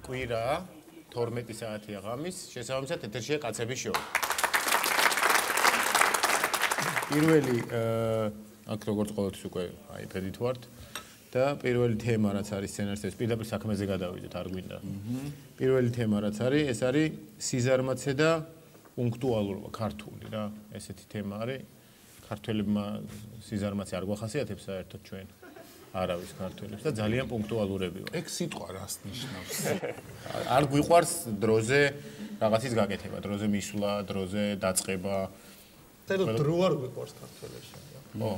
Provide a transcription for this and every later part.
კვირა 12 საათია ღამის, შესაბამისად ეთერშია კაცების შოუ. პირველი აქ როგორც ყოველთვის უკვე iPad-ით ვართ და პირველი თემა რაც არის სცენარისტების პირდაპირ საქმეზე გადავიდეთ, არ გვინდა. პირველი თემა რაც არის, ეს არის სიზარმაცე და პუნქტუალურობა, ქართული რა, ესეთი თემა არის. ქართველებმა სიზარმაცე არ გვახასიათებს საერთოდ ჩვენ. არავის ქართველებს და ძალიან პუნქტუალურები ვარ. ეგ სიტყვა რას ნიშნავს? არ გვიყვარს დროზე რაღაცის გაკეთება, დროზე მისვლა, დროზე დაწყება. და დრო არ გვიყვარს ქართველებს. ო,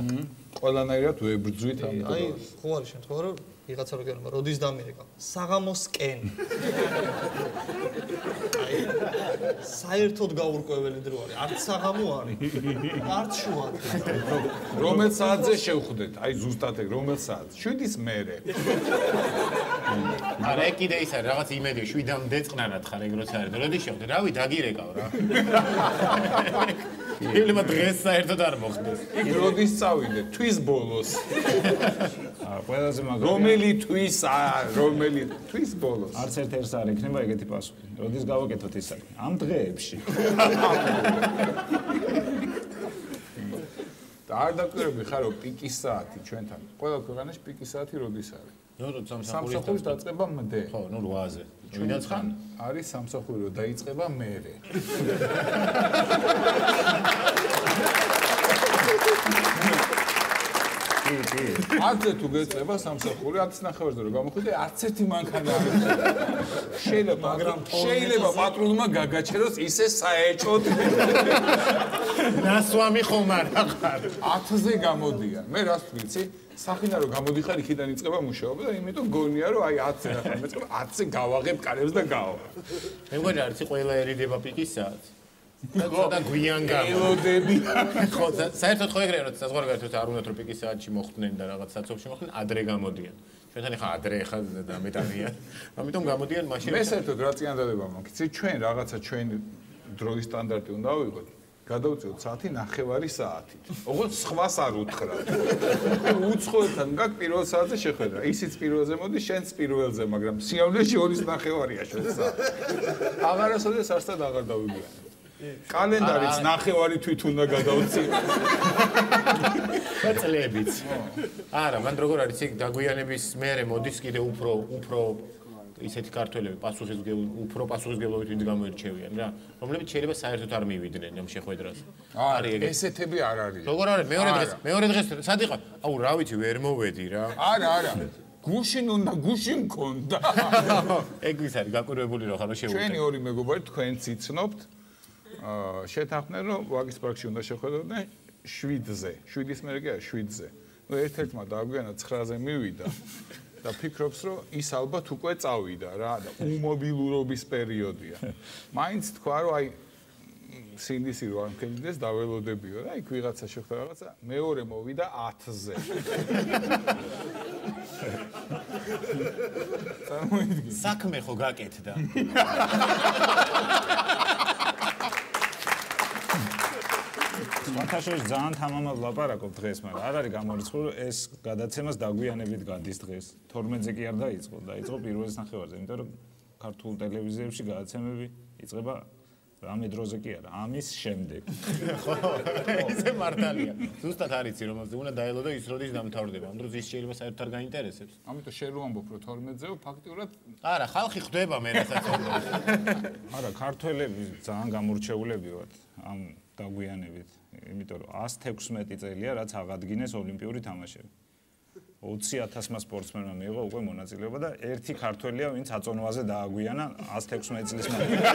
ყველანაირად ვებრძვით ამ დროს. აი, ხო არის შემთხვევა, რომ ვიღაცა რო გეუბნება, როდის დამირეკა? საღამოსკენ. აი, საერთოდ გაურკვეველი დრო არის. არც საღამო არის. არც შუა. რომელ საათზე შევხვდეთ? აი ზუსტად ეგ რომელ საათზე? 7-ის მერე. არა, ეგ კიდე ის არის, რაღაც იმედია, 7-მდე წყნარად ხარ ეგ როცა არის. როდის შევხვდე? რავი, დაგირეკავ რა. ილმა დღეს საერთოდ არ მოხდეს. როდის წავიდე? თვის ბოლოს. ყველაზე მაგარი. რომელი თვის ბოლოს? არც ერთ-ერთს არ ექნება ეგეთი პასუხი. როდის გავაკეთოთ ის არის? ამ დღეებში. და არ დაკვირები ხარო პიკის საათი ჩვენთან. ყველა ქვეყანაში პიკის საათი როდის არის? სამსახურის დაწყება მდე. ხო, ნუ 8-ზე. ჩვენთან არის სამსახური რომ დაიწყება მერე. არცე თუ გეწება სამსახური 10:09-ზე რომ გამოხვიდე არც ერთი მანქანა არ არის. შეიძლება პატრულმა გაგაჩეროს ისე საეჭოდ. ნასვამი ხომ არ ახარ. 10-ზე გამოდიან. მე რას ვიცი? სახინა რომ გამოდიხარ იქიდან იწყება მუშაობა და იმიტომ გონია რომ აი 10-ზე რა მეწყება 10-ზე გავაღებ კარებს და გავა. მე მგონი არც ყველა ერიდება პიკის საათს. და გვიან გავა. ელოდები. ხო, საერთოდ ხო ეგრეა რომ საზღვარგარეთით არ უნდათ რომ პიკის საათში მოხვდნენ და რაღაც საცობში მოხვდნენ, ადრე გამოდიან. ჩვენთან ახლა ადრე ხა დამეტანია. ამიტომ გამოდიან მაშინ. მე საერთოდ რა წინადადება მაქვს? იცი ჩვენ რაღაცა ჩვენ დროის სტანდარტი უნდა ავიღოთ. გადავწიოთ საათი 9:30 საათით. ოღონდ სხვას არ უთხრათ. უცხოეთთან გაქვს პირველ საათზე შეხვედრა. ისიც პირველზე მოდის, შენც პირველზე, მაგრამ სიამოვნეში 2:09-ია ჩვენ საათი. აღარასოდეს არსად აღარ დავიგიანებ. კალენდარიც 9:30 თვით უნდა გადავწიო. წლებიც. არა, მან როგორ არის იქ დაგვიანების მერე მოდის კიდე უფრო ისეთი ქართველები უფრო პასუხისმგებლობით ვინც გამოირჩევიან რა, რომლებიც შეიძლება საერთოდ არ მივიდნენ ამ შეხვედრაზე. არის ეგ. ესეთები არ არის. როგორ არის? მეორე დღეს სად იყავ? აუ, რა ვიცი, ვერ მოვედი რა. არა. გუში მქონდა. ეგ ის არის გაკვირვებული რომ ხარ შეუძლია. ჩვენი ორი მეგობარი თქვენც იცნობთ. შეთანხმდნენ რომ ვაგის პარკში უნდა შეხვედროდნენ 7-ზე. 7-ის მერე კი არა 7-ზე. ნუ ერთ-ერთმა დააგვიანა 9-ზე მივიდა. და ფიქრობს რომ ის ალბათ უკვე წავიდა რა და უმობილურობის პერიოდია. მაინც თქვა რომ აი სინდისი რო არ მქენიდეს დაველოდებიო და იქ ვიღაცა შეხვდა რაღაცა მეორე მოვიდა 10-ზე. წარმოიდგინე. საქმე ხო გაკეთდა. მათაშორის ძალიან თამამად ლაპარაკობ დღეს, მაგრამ არ არის გამორიცხული ეს გადაცემას დაგვიანებით გადის დღეს. 12-ზე კი არ დაიწყო, დაიწყო პირველის ნახევარზე, იმიტომ რომ ქართულ ტელევიზიებში გადაცემები იწყება რამე დროზე კი არა, ამის შემდეგ. ხო, ისე მართალია. ზუსტად არიცი რომ უნდა დაელოდო ის როდის დამთავრდება. ამ დროს ის შეიძლება საერთოდ არ გაინტერესებს. ამიტომ შენ რომ ამბობ რომ 12-ზე ფაქტიურად არა, ხალხი ხვდება მე რასაც ამბობს. არა, ქართველები ძალიან გამორჩეულები ვართ ამ დაგვიანებით. იმიტომ რომ 116 წელია რაც აღადგინეს ოლიმპიური თამაშები. 20,000-მა სპორტსმენმა მიიღო უკვე მონაწილეობა და ერთი ქართველია, ვინც აწონვაზე დააგვიანა 116 წლის მანძილზე.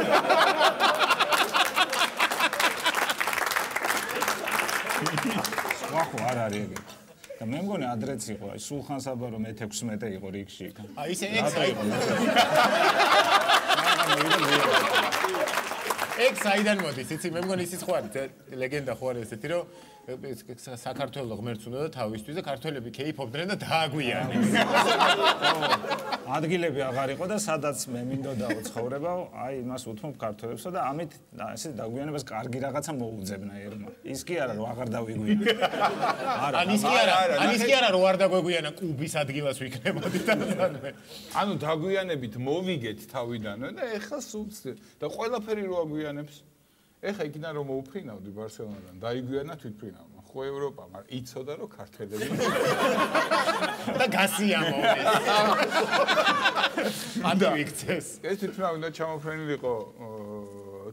სხვა ხო არ არის ეგეთი. და მე მგონი ადრეც იყო, აი სულხან საბარო მე-16 იყო რიგში. აი ისე ეგ საიდან ეგ საიდან მოდის, იცი, მე მგონი ისიც ხო არის, ლეგენდა ხო არის ესეთი, რომ საქართველოს ღმერთს უნდა და თავისთვის და ქართველები კეიფობდნენ და დააგვიანეს. ადგილები აღარ იყო და სადაც მე მინდოდაო ცხოვრება, აი იმას უთმობ ქართველებსა და ამით ესე დაგვიანებას კარგი რაღაცა მოუძებნა ერმა. ის კი არა რომ აღარ დავიგვიანო. არა. ის კი არა რომ არ დაგვეგვიანა კუბის ადგილას ვიქნებოდი და ანუ დაგვიანებით მოვიგეთ თავიდანვე და ეხლა სულ და ყველაფერი რო აგვიანებს. ეხლა იქიდან რომ მოუფრინავდი ბარსელონიდან, დაიგვიანა თვითფრინავმა. ხო ევროპამ იცოდა რომ ქართველები და გასიამო ეს. ანდა იქცეს. ეს თვითფრინავი და ჩამოფრენილიყო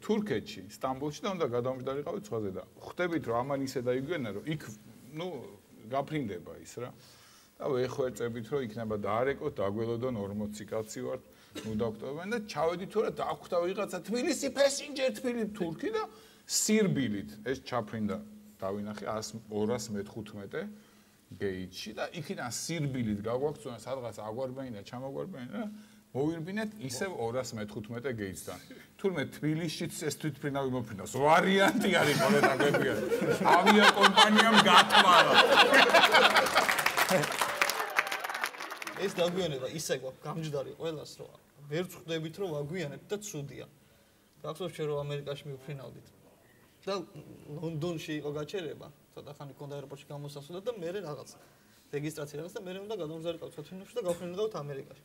თურქეთში, სტამბოლში და უნდა გადამჯდარიყავით სხვაზე და ხვდებით რომ ამან ისე დაიგვიანა რომ იქ ნუ გაფრინდება ის რა. და ვეხვერწებით რომ იქნება დაარეკოთ, დაგველოდონ 40 კაცი ვართ. ნუ დოქტორებთან და ჩავედი თუ რა დაახვდა ვიღაცა თბილისი პესენჯერ თბილისი თურქი და სირბილით ეს ჩაფრინდა დავინახე 215 გეიტში და იქიდან სირბილით გაგვაქცონა სადღაც აგვარბენა ჩამოგვარბენა მოვირბინეთ ისევ 215 გეიტსთან თურმე თბილისშიც ეს თვითფრინავი მოფრინავს ვარიანტი არის ხოლმე დაგვებია ავიაკომპანიამ გათვალა ეს დაგვიანება ისე გვაქვს გამჯდარი ყველას რომ ვერ ვხვდებით რომ ვაგვიანებთ და ცუდია. გახსოვს რომ ამერიკაში მივფრინავდით. და ლონდონში იყო გაჩერება, ცოტა ხანი ქონდა აეროპორტში გამოსასვლელი და მე რაღაც რეგისტრაცია რაღაც და მე უნდა გადამზარიყავ სათვინოში და გავფრინავდით ამერიკაში.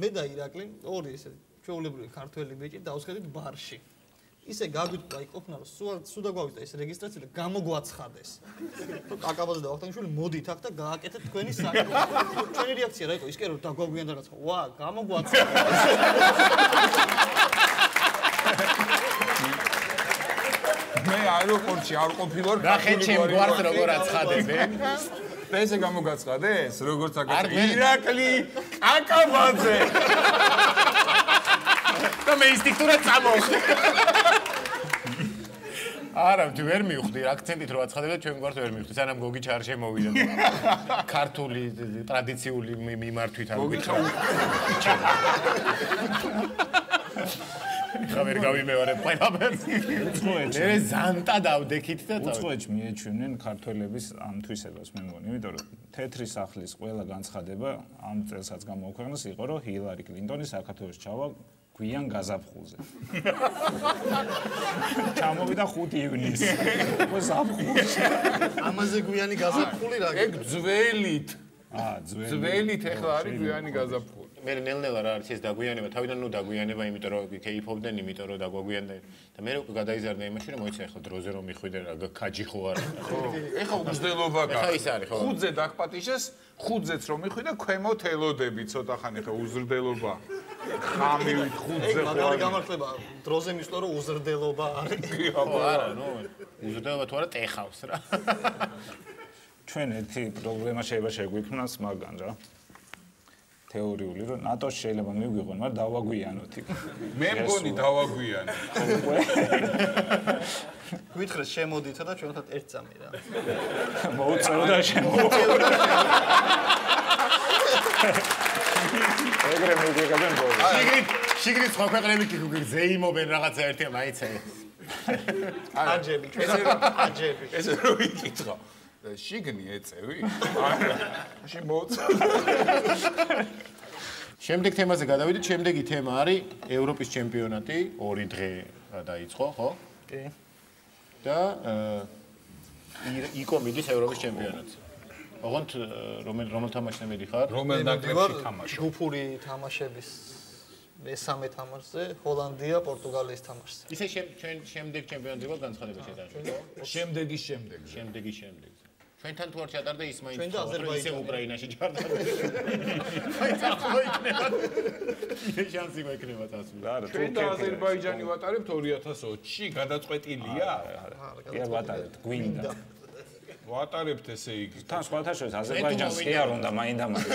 მე და ირაკლი ორი ესე ჩვეულებრივი ქართველი ბიჭი დავსხედით ბარში. ისე გაგვიტყვა იქ ყოფნა რომ სუდა გვავიდა ეს რეგისტრაცია და გამოგვაცხადეს. კაკაბაზე და ვახტანგიშვილი მოდით აქ და გააკეთეთ თქვენი საქმე. ჩვენი რეაქცია რა იყო? ის კი რომ დაგვაგვიანდა რაღაც. ვა, გამოგვაცხადეს. მე აეროპორტში არ ყოფილვარ. რა ხე ჩემ გვარს როგორ აცხადებე? ესე გამოგაცხადეს? როგორც აკეთე? ირაკლი კაკაბაზე. და მე ინსტინქტურად წამოვხდი. არა, თუ ვერ მივხვდი, აქცენტით რო აცხადებდა, ჩვენ გვარს ვერ მივხვდი, სანამ გოგი ჩარ შემოვიდა. ქართული ტრადიციული მიმართვით არ გვითხოვ. ხავერ გავიმეორებ ყველაფერს. მე ზანტა დავდექით და უცხოეთში მიეჩვენენ ქართველების ამ თვისებას მე მგონი, იმიტომ რომ თეთრი სახლის ყველა განცხადება ამ წელსაც გამოაქვეყნეს იყო რომ ჰილარი კლინტონი საქართველოს ჩავა გვიან გაზაფხულზე. ჩამოვიდა 5 ივნისს. გაზაფხულში. ამაზე გვიანი გაზაფხული რა? ეგ ძველით. ძველი. ძველით ეხლა არის გვიანი გაზაფხული. მე ნელ-ნელა რა არის ეს დაგვიანება, თავიდან ნუ დაგვიანება, იმიტომ რომ კეიფობდნენ, იმიტომ რომ დაგვაგვიანდა და მე უკვე გადაიზარდა იმაში, რომ მოიცა ეხლა დროზე რომ მიხვიდე რა ქაჯი ხო არა. ხო, ეხლა უგზდელობა გაქვს. ეხლა ის არის, ხო. 5-ზე დაგპატიშეს, 5-ზეც რომ მიხვიდე, ქვემოთ ელოდები ცოტა ხანი ეხლა უზრდელობა. ხამივით 5-ზე ხო. მაგარი გამართლება, დროზე მისვლა რომ უზრდელობა არის. ხო, არა, ნუ უზრდელობა თუ არა ტეხავს რა. ჩვენ ერთი პრობლემა შეიძლება შეგვიქმნას მაგან რა. თეორიული რომ ნატოში შეიძლება მივიღონ, მაგრამ დავაგვიანოთ იქ. მე მგონი დავაგვიანე. გვითხრეს შემოდით და ჩვენთან ერთ წამი რა. მოუწევ და შემოუწევ. ეგრე მიგეგებენ ბოლოს. შიგრით სხვა ქვეყნები კი გზეიმობენ რაღაცა ერთია მაიცა. აჯები, ჩვენ აჯები. ესე რო ვიკითხო. შიგნი ეწევი? არა. მაშინ მოუწევ. შემდეგ თემაზე გადავიდეთ. შემდეგი თემა არის ევროპის ჩემპიონატი, 2 დღე დაიწყო, ხო? კი. და იკო მიდის ევროპის ჩემპიონატზე. ოღონდ რომელ თამაშზე მიდიხარ? რომელ ნაკრებში თამაშობ? ჯგუფური თამაშების მესამე თამაშზე, ჰოლანდია, პორტუგალიის თამაშზე. ისე ჩვენ შემდეგ ჩემპიონატზე გვაქვს განცხადება შეტანილი. შემდეგი. შემდეგ. ჩვენთან თუ არ ჩატარდა ის მაინც ჩვენ და აზერბაიჯანი უკრაინაში ჩატარდა. მაინც ახლა იქნება. ისე შანსი გვექნება წასვლა. არა, ჩვენ და აზერბაიჯანი ვატარებთ 2020-ში, გადაწყვეტილია? კი ვატარებთ, გვინდა. ვატარებთ ესე იგი. თან სხვათა შორის აზერბაიჯანს კი არ უნდა მაინდა-მაინც.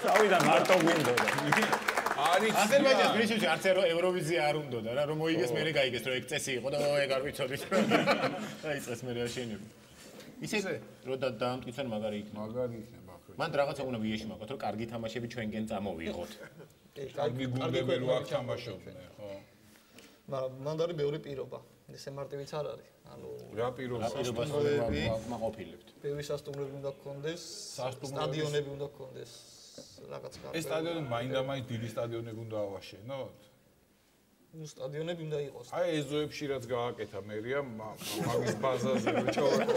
თავიდან მარტო გვინდოდა. არის აზერბაიჯანს მისუჩი არც ევროვიზია არ უნდოდა რა რომ მოიგეს მერე გაიგეს რომ ეგ წესი იყო და ეგ არ ვიცოდით. დაიწყეს მერე აშენები. ისე რომ დაამტკიცონ მაგარი იქნება. მაგარი იქნება ახლა. მან რაღაცა უნდა ვიეში მაგათ, რომ კარგი თამაშები ჩვენგენ წამოვიღოთ. კარგი გუნდები რო აქ თამაშობდნენ, ხო? მაგრამ მან არის ბევრი პირობა. ესე მარტივიც არ არის. ანუ რა პირობას მაყოფილებთ. ბევრი სასტუმრები უნდა გქონდეს, სტადიონები უნდა გქონდეს, რაღაც ეს სტადიონები მაინდა-მაინც დიდი სტადიონები უნდა ავაშენოთ. ნუ სტადიონები უნდა იყოს. აი ეზოებში რაც გააკეთა მერია მაგის ბაზაზე რო ჩავარდა.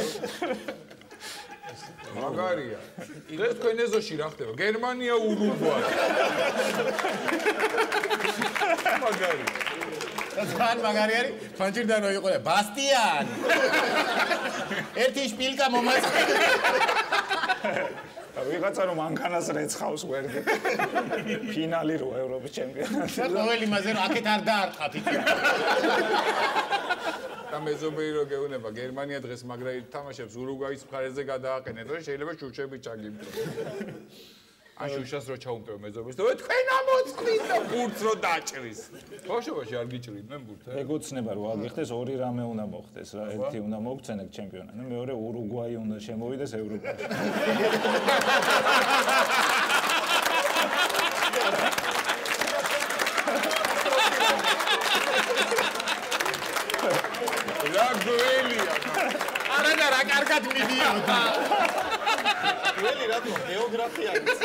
მაგარია. ეს თქვენ ეზოში რა ხდება? გერმანია, ურუგვაი. მაგარია. თან მაგარი არის, ფანჯირდან რო იყო ბასტიან. ერთი შპილკა მომაწყე. ვიღაცა რომ მანქანას რეცხავს გვერდი. ფინალი რო ევროპის ჩემპიონატი. ყოველი მასე რომ აქეთ არ დაარტყათ იქ. და მეზობელი რო გეუბნება გერმანია დღეს მაგრა თამაშებს ურუგვაის მხარეზე გადააყენეთ, რომ შეიძლება შუშები ჩაგიმტო. ან შუშას რო ჩაუმტევ მეზობელს და თქვენ ამოწყდით და ბურთს რო დაჭრის. ბავშვობაში არ გიჭრიდნენ ბურთს? ეგოცნება რომ აგიხდეს ორი რამე უნდა მოხდეს რა. ერთი უნდა მოგცენեք ჩემპიონატი, მეორე ურუგვაი უნდა შემოვიდეს ევროპაში. რა გველია. არა და რა კარგად მიდიოდა. ველი რატო გეოგრაფია არის.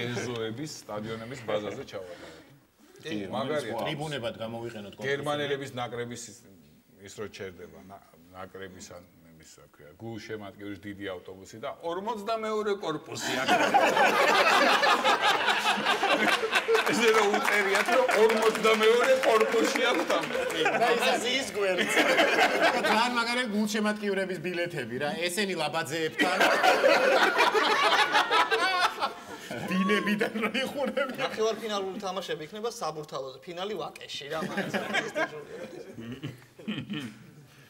ეზოების სტადიონების ბაზაზე ჩავარდა. მაგარია. ტრიბუნებად გამოვიყენოთ კონკრეტულად. გერმანელების ნაკრების ის რო ჩერდება ნაკრების ან ის რა ქვია გულშემატკივრის დიდი ავტობუსი და 42 კორპუსი აქ. ესე რომ უწერიათ რომ 42 კორპუსი აქვს там. და ის გვერდს. თან მაგარი გულშემატკივრების ბილეთები რა, ესენი ლაბაძეებთან. დინებიდან რო იხურები. ნახევარფინალური თამაშები იქნება საბურთალოზე, ფინალი ვაკეში რა მაგას.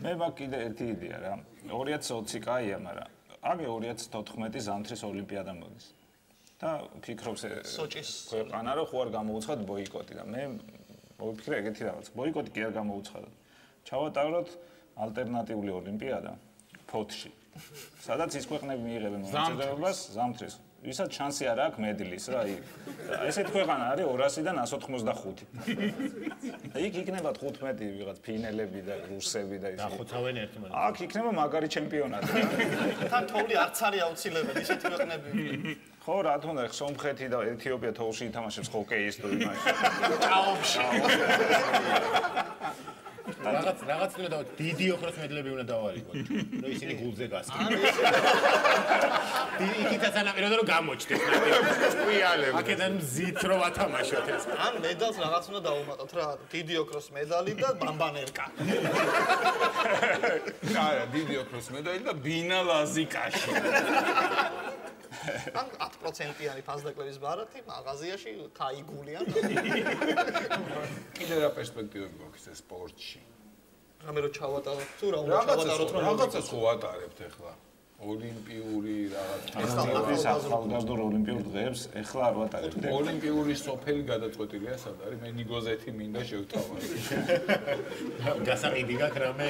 მე მაგ კიდე ერთი იდეა რა. 2020 კაია, მაგრამ აგე 2014 ზამთრის ოლიმპიადა მოდის. და ფიქრობს სოჭის ქვეყანა რომ ხო არ გამოუცხად ბოიკოტი და მე მოვიფიქრე ეგეთი რაღაც. ბოიკოტი კი არ გამოუცხადოთ. ჩავატაროთ ალტერნატიული ოლიმპიადა ფოთში. სადაც ის ქვეყნები მიიღებენ მონაწილეობას ზამთრის. ვისაც შანსი არ აქვს მედლის რა იქ. ესეთი ქვეყანა არის 200-დან 185. იქ იქნება 15 ვიღაც ფინელები და რუსები და ისე. დახოცავენ ერთმანეთს. აქ იქნება მაგარი ჩემპიონატი. თან თოვლი არც არის აუცილებელი ისეთი ქვეყნები. ხო, რა თქმა უნდა, სომხეთი და ეთიოპია თოვლში ითამაშებს ჰოკეის თუ იმაში. ჭაობში. რაღაც უნდა დავთ, დიდი ოქროს მედლები უნდა დავალიგოთ, რომ ისინი გულზე გასკენ. იქითაც ანაპირებდა რომ გამოჩნდეს. სპიალები. აქედან მზით რო ვათამაშოთ ეს. ან მედალს რაღაც უნდა დაუმატოთ რა, დიდი ოქროს მედალი და ბამბანერკა. არა, დიდი ოქროს მედალი და ბინა ლაზიკაში. ან 10%-იანი ფასდაკლების ბარათი მაღაზიაში გაიგულიან. კიდე რა პერსპექტივები გვაქვს ეს სპორტში? რამე რო ჩავატაროთ თუ რა უნდა ჩავატაროთ რომ რაღაცას ხო ვატარებთ ახლა? ოლიმპიური რაღაც ეს ახალგაზრდა ოლიმპიურ დღეებს ეხლა არ ვატარებთ. ოლიმპიური სოფელი გადაწყვეტილია სად არის? მე ნიგოზეთი მინდა შევთავაზო. გასაყიდი გაქვს რამე?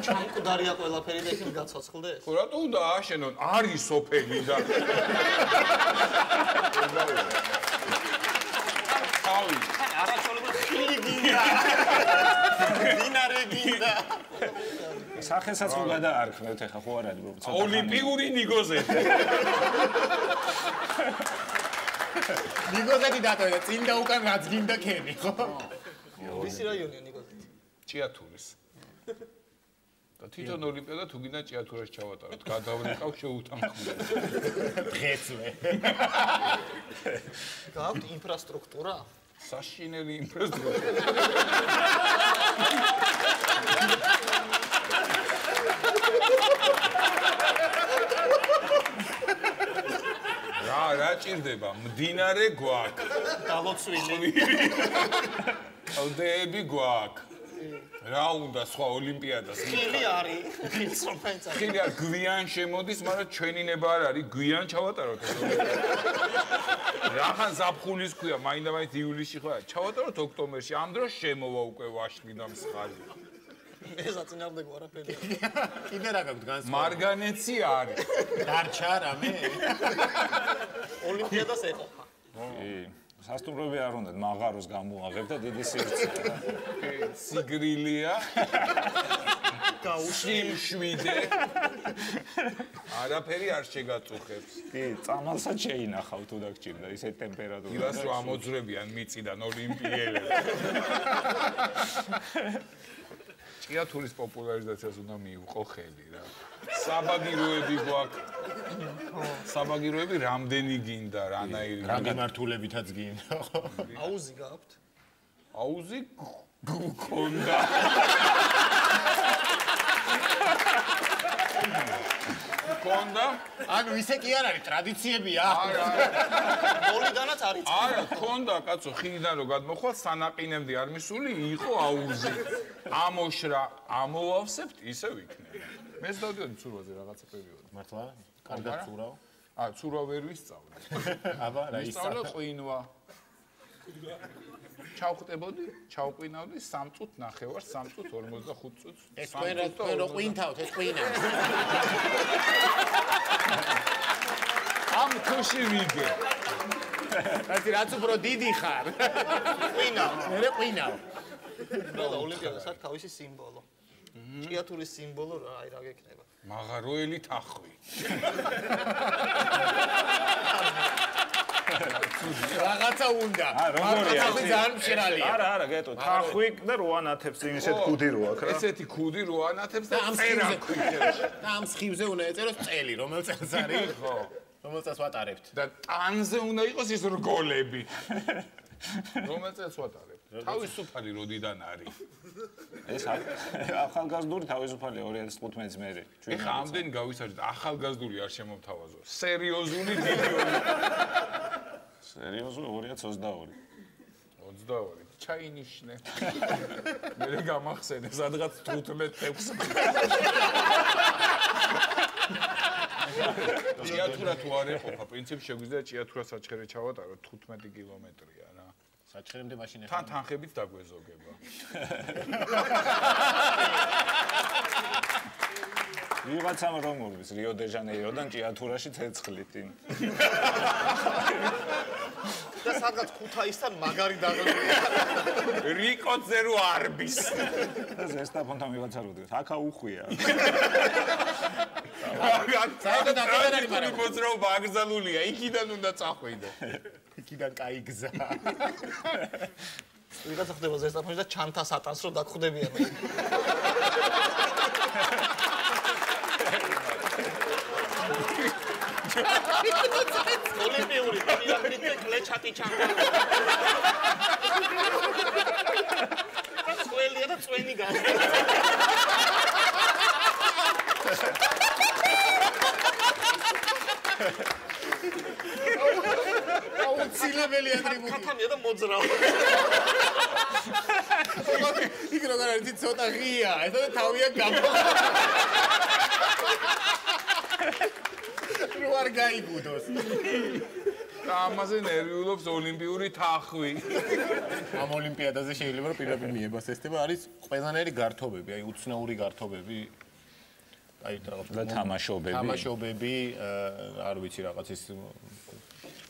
ჩამკვდარია ყველაფერი და იქნებ გაცოცხლდეს. ხო რატო უნდა ააშენონ? არის სოფელი და თავი არასოლებრივ ხილი გინდა. დინარე გინდა. სახესაც ხო გადაარქმევთ ახლა ხო არ არის რომ ცოტა ოლიმპიური ნიგოზეთი. ნიგოზეთი დატოვე და წინ და უკან რაც გინდა ქენი, ხო? ვისი რაიონია ნიგოზეთი? ჭიათურის. და თვითონ ოლიმპიადა თუ გინდა ჭიათურაში ჩავატაროთ, გადავრიყავ შეუთანხმდეთ. დღესვე. გააქვთ ინფრასტრუქტურა? საშინელი ინფრასტრუქტურა. რა ჭირდება? მდინარე გვაქვს. დალოცვილი. ყლდეები გვაქვს. რა უნდა სხვა ოლიმპიადას? ხილი არის. ხილის სოფენცა. ხილი არ გვიან შემოდის, მაგრამ ჩვენი ნება არ არის, გვიან ჩავატაროთ ეს ოლიმპიადა. რახან ზაფხულის ქვია, მაინდა-მაინც ივლისში ხო არა? ჩავატაროთ ოქტომბერში. ამ დროს შემოვა უკვე ვაშლი და მსხალი. მე საწინააღმდეგო არაფერია. კიდე რა გაქვთ განსხვავება? მარგანეცი არის. დარჩა რამე? ოლიმპიადას ეყოფა. სასტუმროები არ უნდათ მაღაროს გამოაღებ და დიდი სივრცეა. სიგრილია. გაუშიმშვიდე. არაფერი არ შეგაწუხებს. კი, წამალსაც შეინახავ თუ დაგჭირდა ისე ტემპერატურა. ილას რომ ამოძრებიან მიწიდან ოლიმპიელებს. ჭიათურის პოპულარიზაციას უნდა მიუყო ხელი რა. საბაგიროები გვაქვს. საბაგიროები რამდენი გინდა რანაირი? რა გემართულებითაც გინდა. აუზი გაქვთ? აუზი გქონდა. გქონდა? ანუ ისე კი არ არის, ტრადიციებია. არა. მოლიდანაც არის. არა, გქონდა, კაცო, ხიდიდან რო გადმოხვალ, სანაყინემდე არ მისული, იყო აუზი. ამოშრა, ამოვავსებთ, ისე ვიქნება. მეც დავდიოდი ცურვაზე რაღაცა პერიოდი. მართლა? კარგად ცურავ. ცურვა ვერ ვისწავლე. აბა, რა ისწავლე ყვინვა. ჩავყვინავდი 3 წუთს ნახევარს, 3 წუთს 45 წუთს. ეს თქვენ რო ყვინთავთ, ეს ყვინა. ამ თუში ვიგე. რაც უფრო დიდი ხარ. ყვინა. მე ყვინავ. და ოლიმპიადას აქვს თავისი სიმბოლო. ჭიათურის სიმბოლო რა გექნება? მაღაროელი თახვი. რაღაცა უნდა. როგორია? თახვი ძალიან მშრალია. არა, გეტო, თახვი და როანათებს ისეთ ქუდი რო აქვს რა. ესეთი ქუდი როანათებს და ამ წერაქვი. და ამ სხივზე უნდა ეწეროს წელი, რომელ წელს არის? ხო. რომელ წელს ვატარებთ? და ტანზე უნდა იყოს ის რგოლები. რომელ წელს ვატარებთ? თავისუფალი როდიდან არის? ეს ახალგაზრდული თავისუფალია 2015-ს მერე. ეხა ამდენი გავისაჯეთ, ახალგაზრდული არ შემოვთავაზო. სერიოზული დიდი სერიოზული 2022. 22. ჩაინიშნე. მე გამახსენე, სადღაც 15-6. ჭიათურა თუ არ ეყოფა, პრინციპში შეგვიძლია ჭიათურა საჩხერე ჩავატარო 15 კილომეტრია რა. საჩხერემდე მაშინ თან თანხებით დაგვეზოგება. ვიღაცამ რომ მოვიდეს რიო დე ჟანეიროდან ჭიათურაში ცეცხლით. და სადღაც ქუთაისთან მაგარი დაგებულია. რიკოძე რო არბის. და ზესტაფონთან ვიღაცა რო დგას. აქა უხვია. საერთოდ აქედან არის, მაგრამ მოძრაობა აკრძალულია, იქიდან უნდა წახვიდე. იქიდან კაი გზა. ვიღაცა ხდება ზესტაფონში და ჩანთა სატანს რო დაგხვდებიან. ოლიმპიური პირამიდე კლეჩატი ჩანთა. სკოლია და წვენი გასა. აუცილებელი ატრიბუტი. ქათამია და მოძრაობა. იქ როგორ არის ცოტა ღია, ეს თავია გამო. რო არ გაიგუდოს. და ამაზე ნერვიულობს ოლიმპიური თახვი. ამ ოლიმპიადაზე შეიძლება რომ პირდაპირ მიებას ესწება არის ყველანაირი გართობები, აი უცნაური გართობები. აი რაღაც და თამაშობები, არ ვიცი რაღაც ის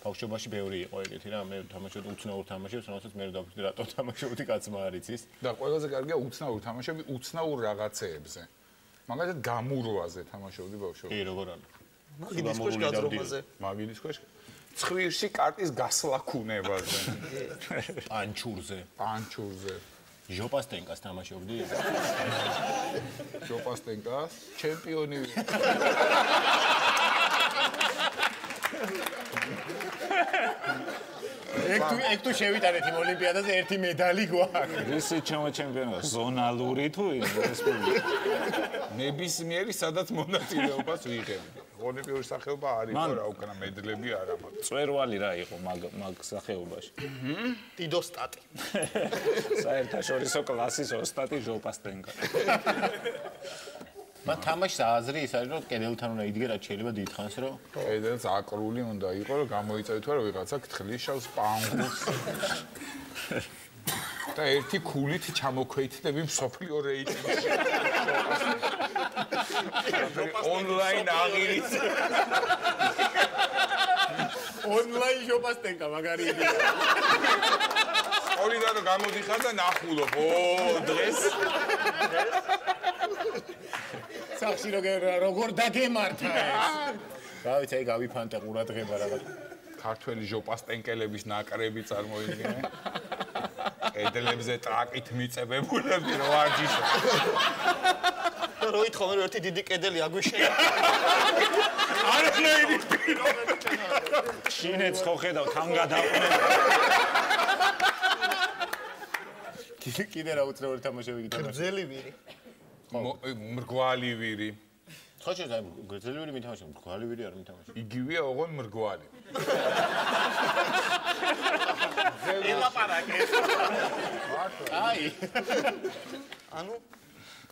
ბავშვობაში ბევრი იყო ეგეთი რა, მე თამაშობდი უცნაურ თამაშებს, რომელსაც მე დავფიქრდი რატო თამაშობდი კაცმა არ იცის. და ყველაზე კარგია უცნაური თამაშები უცნაურ რაღაცეებზე. მაგალითად გამურვაზე თამაშობდი ბავშვობაში. კი, როგორ არის? მაგიდის ქვეშ გაძრობაზე. მაგიდის ქვეშ ცხვირში კარტის გასლა ქუნებაზე. პანჩურზე. პანჩურზე. ჟოპასტენკას თამაშობდი? ჟოპასტენკას ჩემპიონი. ეგ თუ შევიტანეთ იმ ოლიმპიადაზე ერთი медаლი გვაქვს. ისი ჩემპიონია ზონალური თუ რესპუბლიკა. ნებისმიერი სადაც მონაწილეობას ვიღებდი. ოლიმპიური სახეობა არ იყო რა უკანა მედლები არა მაქვს. წვერვალი რა იყო მაგ სახეობაში? დიდოსტატი. საერთაშორისო კლასის ოსტატი ჟოპასტენკა. მან თამაშს აზრი ის არის რომ კედელთან უნდა იდგე რაც შეიძლება დიდხანს რომ კედელს აკრული უნდა იყო რომ გამოიწევით რა ვიღაცა გთხლიშავს პანგურს. და ერთი ქულით ჩამოქვეითდები მსოფლიო რეიტინგში. ონლაინ აღირიც. ონლაინ შოპასტენკა მაგარი იდეა. ორიდან რომ გამოდიხარ და ნახულობ. დღეს სახში როგორ დაგემართა ეს. რა ვიცი, აი გავიფანტე ყურადღება რაღაც. ქართველი ჟოპასტენკელების ნაკრები წარმოიდგინე. კედლებზე ტრაკით მიწებებულები რო არჯიშო. რო ითხოვე რომ ერთი დიდი კედელი აგვიშენა. არაფერი შინეც ხო ხედავ თან გადაყვნენ. კიდე რა უცნაური თამაშები გითამაშე. გრძელი ვირი. მრგვალი ვირი. ხო შეიძლება გრძელი ვირი მითამაშე, მრგვალი ვირი არ მითამაშე. იგივეა ოღონ მრგვალი. ელაპარაკე. აი. ანუ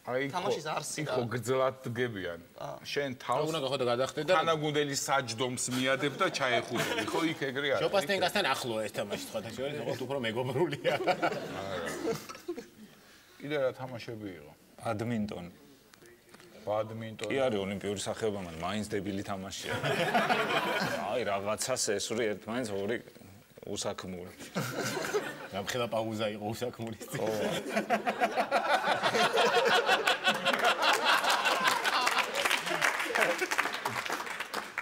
აი თამაშის არსი ხო გრძლად დგებიან. შენ თავს უნდა გახო და გადახდე და თანაგუნდელი საჯდომს მიადებ და ჩაეხუტები. ხო იქ ეგრე არის. შოპასტენკასთან ახლოა ეს თამაში სხვა თამაში, ოღონდ უფრო მეგობრულია. კიდე რა თამაშები იყო? ბადმინტონი. ბადმინტონი. კი არის ოლიმპიური სახეობა, მაგრამ მაინც დებილი თამაშია. აი რაღაცა სესური ერთმანეთს ორი უსაქმური. გამხედა პაუზა იყო უსაქმურის. ხო.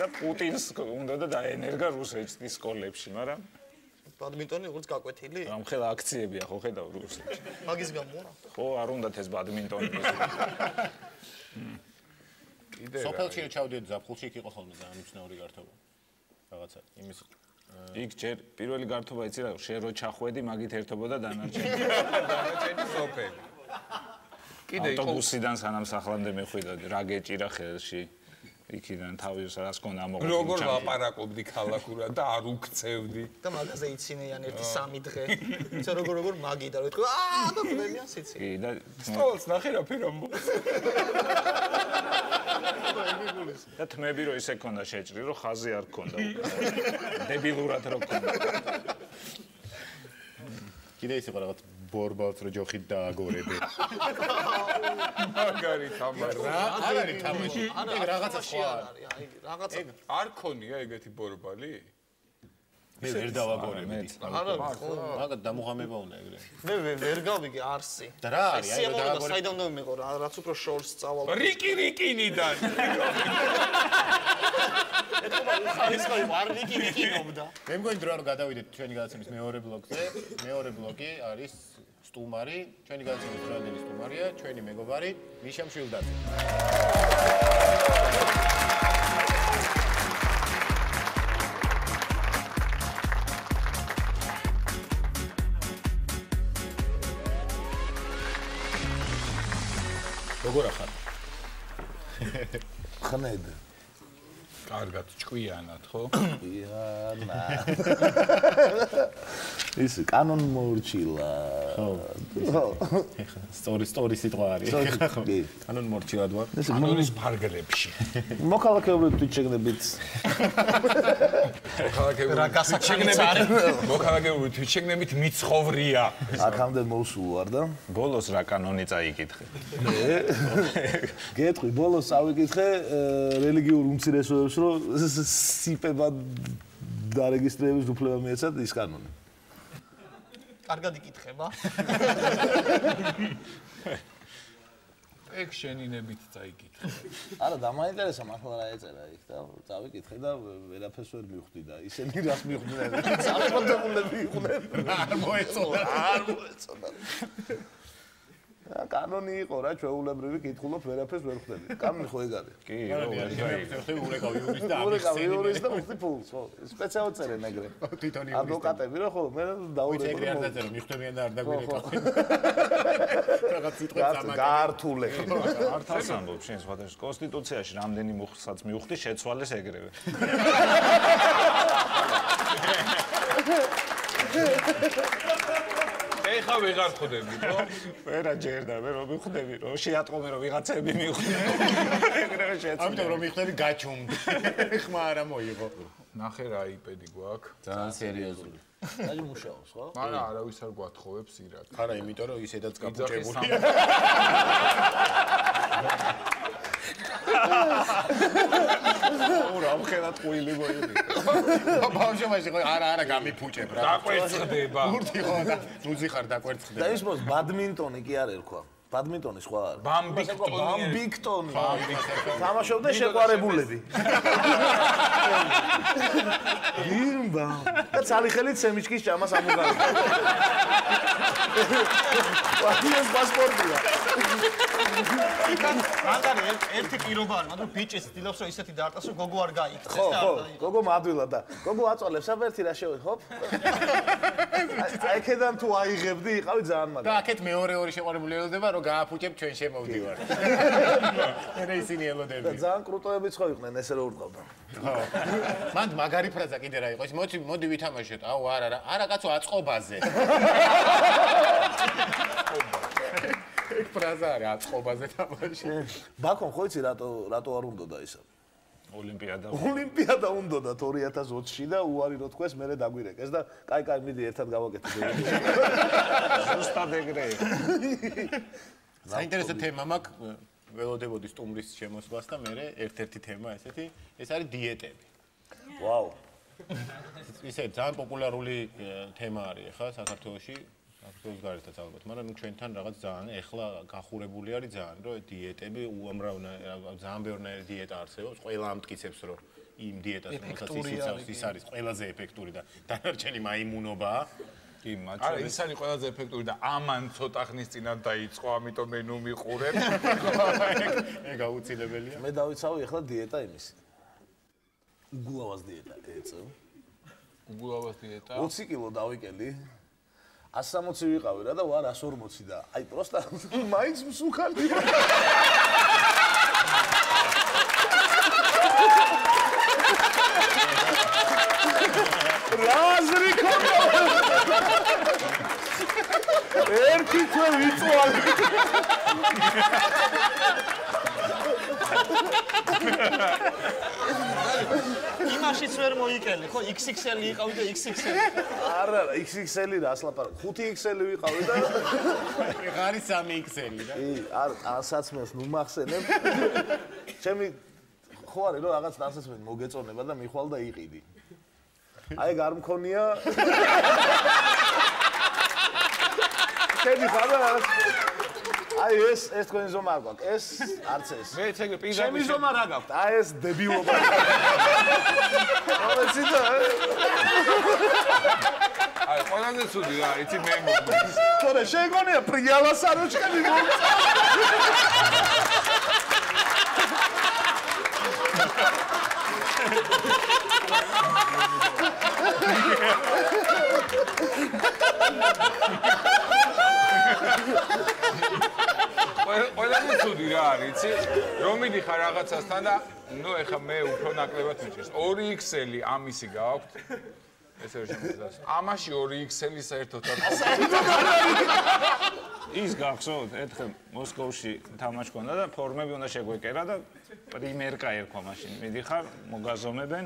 და პუტინს უნდა და დაენერგა რუსეთის სკოლებში, მაგრამ ბადმინტონი როგორც გაკვეთილი. გამხედა აქციებია ხო ხედავ რუსეთში. მაგის გამო რა. ხო, არ უნდათ ეს ბადმინტონი. კიდე სოფელში რო ჩავდიოდი ზაფხულში იქ იყო ხოლმე ძალიან უცნაური გართობა. რაღაცა იმის იქ ჯერ პირველი გართობა იცი რა, შენ რო ჩახვედი, მაგით ერთობოდა დანარჩენი. დანარჩენი სოფელი. კიდე იყო ავტობუსიდან სანამ სახლამდე მეხვიდოდი, რა გეჭირა ხელში. იქიდან თავის რას ქონდა ამოღო. როგორ ვაპარაკობდი ქალაქურად და არ უქცევდი. და მაგაზე იცინეიან ერთი 3 დღე. იცი როგორ მაგიდა რო ეთქვა და ყველიან სიცი. კი და სწორს ნახე რა ფერ ამბობს. და თმები რო ისე ქონდა შეჭრი, რომ ხაზი არ ქონდა. დებილურად რო ქონდა. კიდე ის იყო რაღაც ბორბალს რო ჯოხით დააგორები. მაგარი თამაში. რა არ არის თამაში. ეგ რაღაცა სხვა არის. აი რაღაცა არ ქონია ეგეთი ბორბალი? მე ვერ დავაგორები. არა ხო. მაგა დამუღამება უნდა ეგრე. მე ვერ გავიგე არსი. და რა არის? აი რა დააგორე. საიდან უნდა მიყო რა, რაც უფრო შორს წავალ. რიკინიდან. ხარისხი ვარ რიკინობდა. მე მგონი დრო რომ გადავიდეთ ჩვენი გადაცემის მეორე ბლოკზე. მეორე ბლოკი არის სტუმარი, ჩვენი გადაცემის დროადელი სტუმარია, ჩვენი მეგობარი მიშა მშვილდაძე. როგორ ახარ? ხნედ. კარგად ჭკვიანად, ხო? იანა. ის კანონ მორჩილა. ხო. სტორი სიტყვა არის. კი. კანონ მორჩილად ვარ. კანონის ფარგლებში. მოქალაქეობრივ თვითშეგნებით. მოქალაქეობრივ თვითშეგნებით მიცხოვრია. აქამდე მოვსულ ვარ და ბოლოს რა კანონი წაიკითხე. გეტყვი, ბოლოს ავიკითხე რელიგიურ უმცირესობებს, რომ სიპებად დარეგისტრირების უფლება მიეცათ ის კანონი. კარგად იკითხება. ეგ შენინებით წაიკითხე. არა, დამაინტერესა მართლა რა ეწერა იქ და წავიკითხე და ვერაფერს ვერ მივხვდი და ისინი რას მივხვდნენ? წარმოდებულები იყვნენ. არ მოეწონა. არ მოეწონა. კანონი იყო რა, ჩვეულებრივი კითხულობ, ვერაფერს ვერ ხვდები. კანონი ხო ეგ არის? კი, რა ხე ურეკავ იურის და ურეკავ იურის და მიხდი ფულს, ხო. სპეციალურად წერენ ეგრე. თვითონ იურის. ადვოკატები რა ხო, მე დაურეკავ. ეგრე არ დაწერო, მიხვდებიან და არ დაგვირეკავ. რაღაც სიტყვებს ამაგები. გართულე. არ თავს ამბობ შენ სხვადასხვა კონსტიტუციაში რამდენი მუხლსაც მივხვდი შეცვალეს ეგრევე. ეხა ვეღარ ხვდები, ხო? ვერა ჯერდა, მე რომ მივხვდები, რომ შეატყომე რომ ვიღაცები მივხვდნენ. ეგრევე შეცვალეს. ამიტომ რომ მიხვდები გაჩუმდი. ხმა არა მოიღო. ნახე რა iPad-ი გვაქვს. ძალიან სერიოზული. აი მუშაობს, ხო? მაგრამ არავის არ გვათხოვებს ირაკ. არა, იმიტომ რომ ისედაც გაფუჭებულია. რა მხედად ყუილი მოიდი. ბავშვობაში ხო არა გამიფუჭებ რა. დაკვერცხდება. გურთი ხო და ნუძი ხარ დაკვერცხდება. და ის მოს ბადმინტონი კი არ ერქვა. ბადმინტონი სხვა არა. ბამბიქტონი. თამაშობდა შეყვარებულები. გიმბა. და ცალიხელით სემიჩკის ჭამას ამუგავდა. ვაიეს პასპორტია. მანდარი ერთი პირობა არის, მაგრამ ბიჭის დილავს რომ ისეთი დაარტყას რომ გოგო არ გაიქცეს ხო, გოგო მადვილა და გოგო აწვალებს აბერთი რა შევი, ხო? აი ქედან თუ აიღებდი, იყავი ძალიან მაგარი. და აქეთ მეორე ორი შეყვარებული ელოდება რომ გააფუჭებ ჩვენ შემოვდივარ. მე ისინი ელოდებიან. ძალიან კრუტოებიც ხო იყვნენ ესე რომ ურყავდა. ხო. მანდ მაგარი ფრაზა კიდე რა იყო? მოდი ვითამაშოთ. აუ არა კაცო აწყობაზე. ეგ ფრაზა არის აწყობაზე თამაში. ბაქონ ხო იცი რატო არ უნდოდა ისა? ოლიმპიადა უნდოდა 2020-ში და უარი რო თქვეს მე დაგვირეკეს და კაი მიდი ერთად გავაკეთე. ზუსტად ეგრე. საინტერესო თემა მაქვს ველოდებოდი სტუმრის შემოსვლას და მე ერთ-ერთი თემა ესეთი ეს არის დიეტები. ვაუ. ისე ძალიან პოპულარული თემა არის ხა საქართველოში. საქართველოს გარეთაც ალბათ, მაგრამ ნუ ჩვენთან რაღაც ძალიან ეხლა გახურებული არის ძალიან, რომ დიეტები ძალიან ბევრი დიეტა არსებობს, ყველა ამტკიცებს, რომ იმ დიეტას რომელსაც ის არის ყველაზე ეფექტური და დანარჩენი მაიმუნობაა. კი, მათ არა, ის არის ყველაზე ეფექტური და ამან ცოტა ხნის წინათ დაიწყო, ამიტომ მე ნუ მიყურებ. ეგ აუცილებელია. მე დავიცავი ახლა დიეტა იმისი. უგულავას დიეტა ეწევ. უგულავას დიეტა. 20 კილო დავიკელი. 160 ვიყავი რა და ვარ 140 და აი პროსტა მაინც მსუქარდი. რაზრი ქონდა. ერთი თვე ვიწვალ. იმაშიც ვერ მოიკელე, ხო, XXL იყავი და XXL. არა, XXL რას ლაპარაკ? 5XL ვიყავი და ღარი 3XL რა. არ ასაცმელს ნუ მახსენებ. ჩემი ხო არის რომ რაღაც დასაცმელი მოგეწონება და მიხვალ და იყიდი. აი არ მქონია. შენი ხარ რა? აი ეს თქვენი ზომა აქვს. ეს არც ეს. მე ეგრე პირდაპირ ჩემი ზომა რა გაქვთ? აი ეს დებილობა. ორეცი და აი ყველაზე ცუდი რა, იცი მე მომწონს. თორე შეგონია პრიალა საროჩკები მომწონს. ყველაზე ცუდი რა არის, იცი? რომ მიდიხარ რაღაცასთან და ნუ ეხა მე უფრო ნაკლებად მიჭირს. 2XL ამისი გააქვთ. ესე რომ შემიძლია. ამაში 2XL საერთოდ არ ის გახსოვთ, ერთხელ მოსკოვში თამაში ქონდა და ფორმები უნდა შეგვეკერა და პრიმერკა ერქვა მაშინ. მიდიხარ, მოგაზომებენ,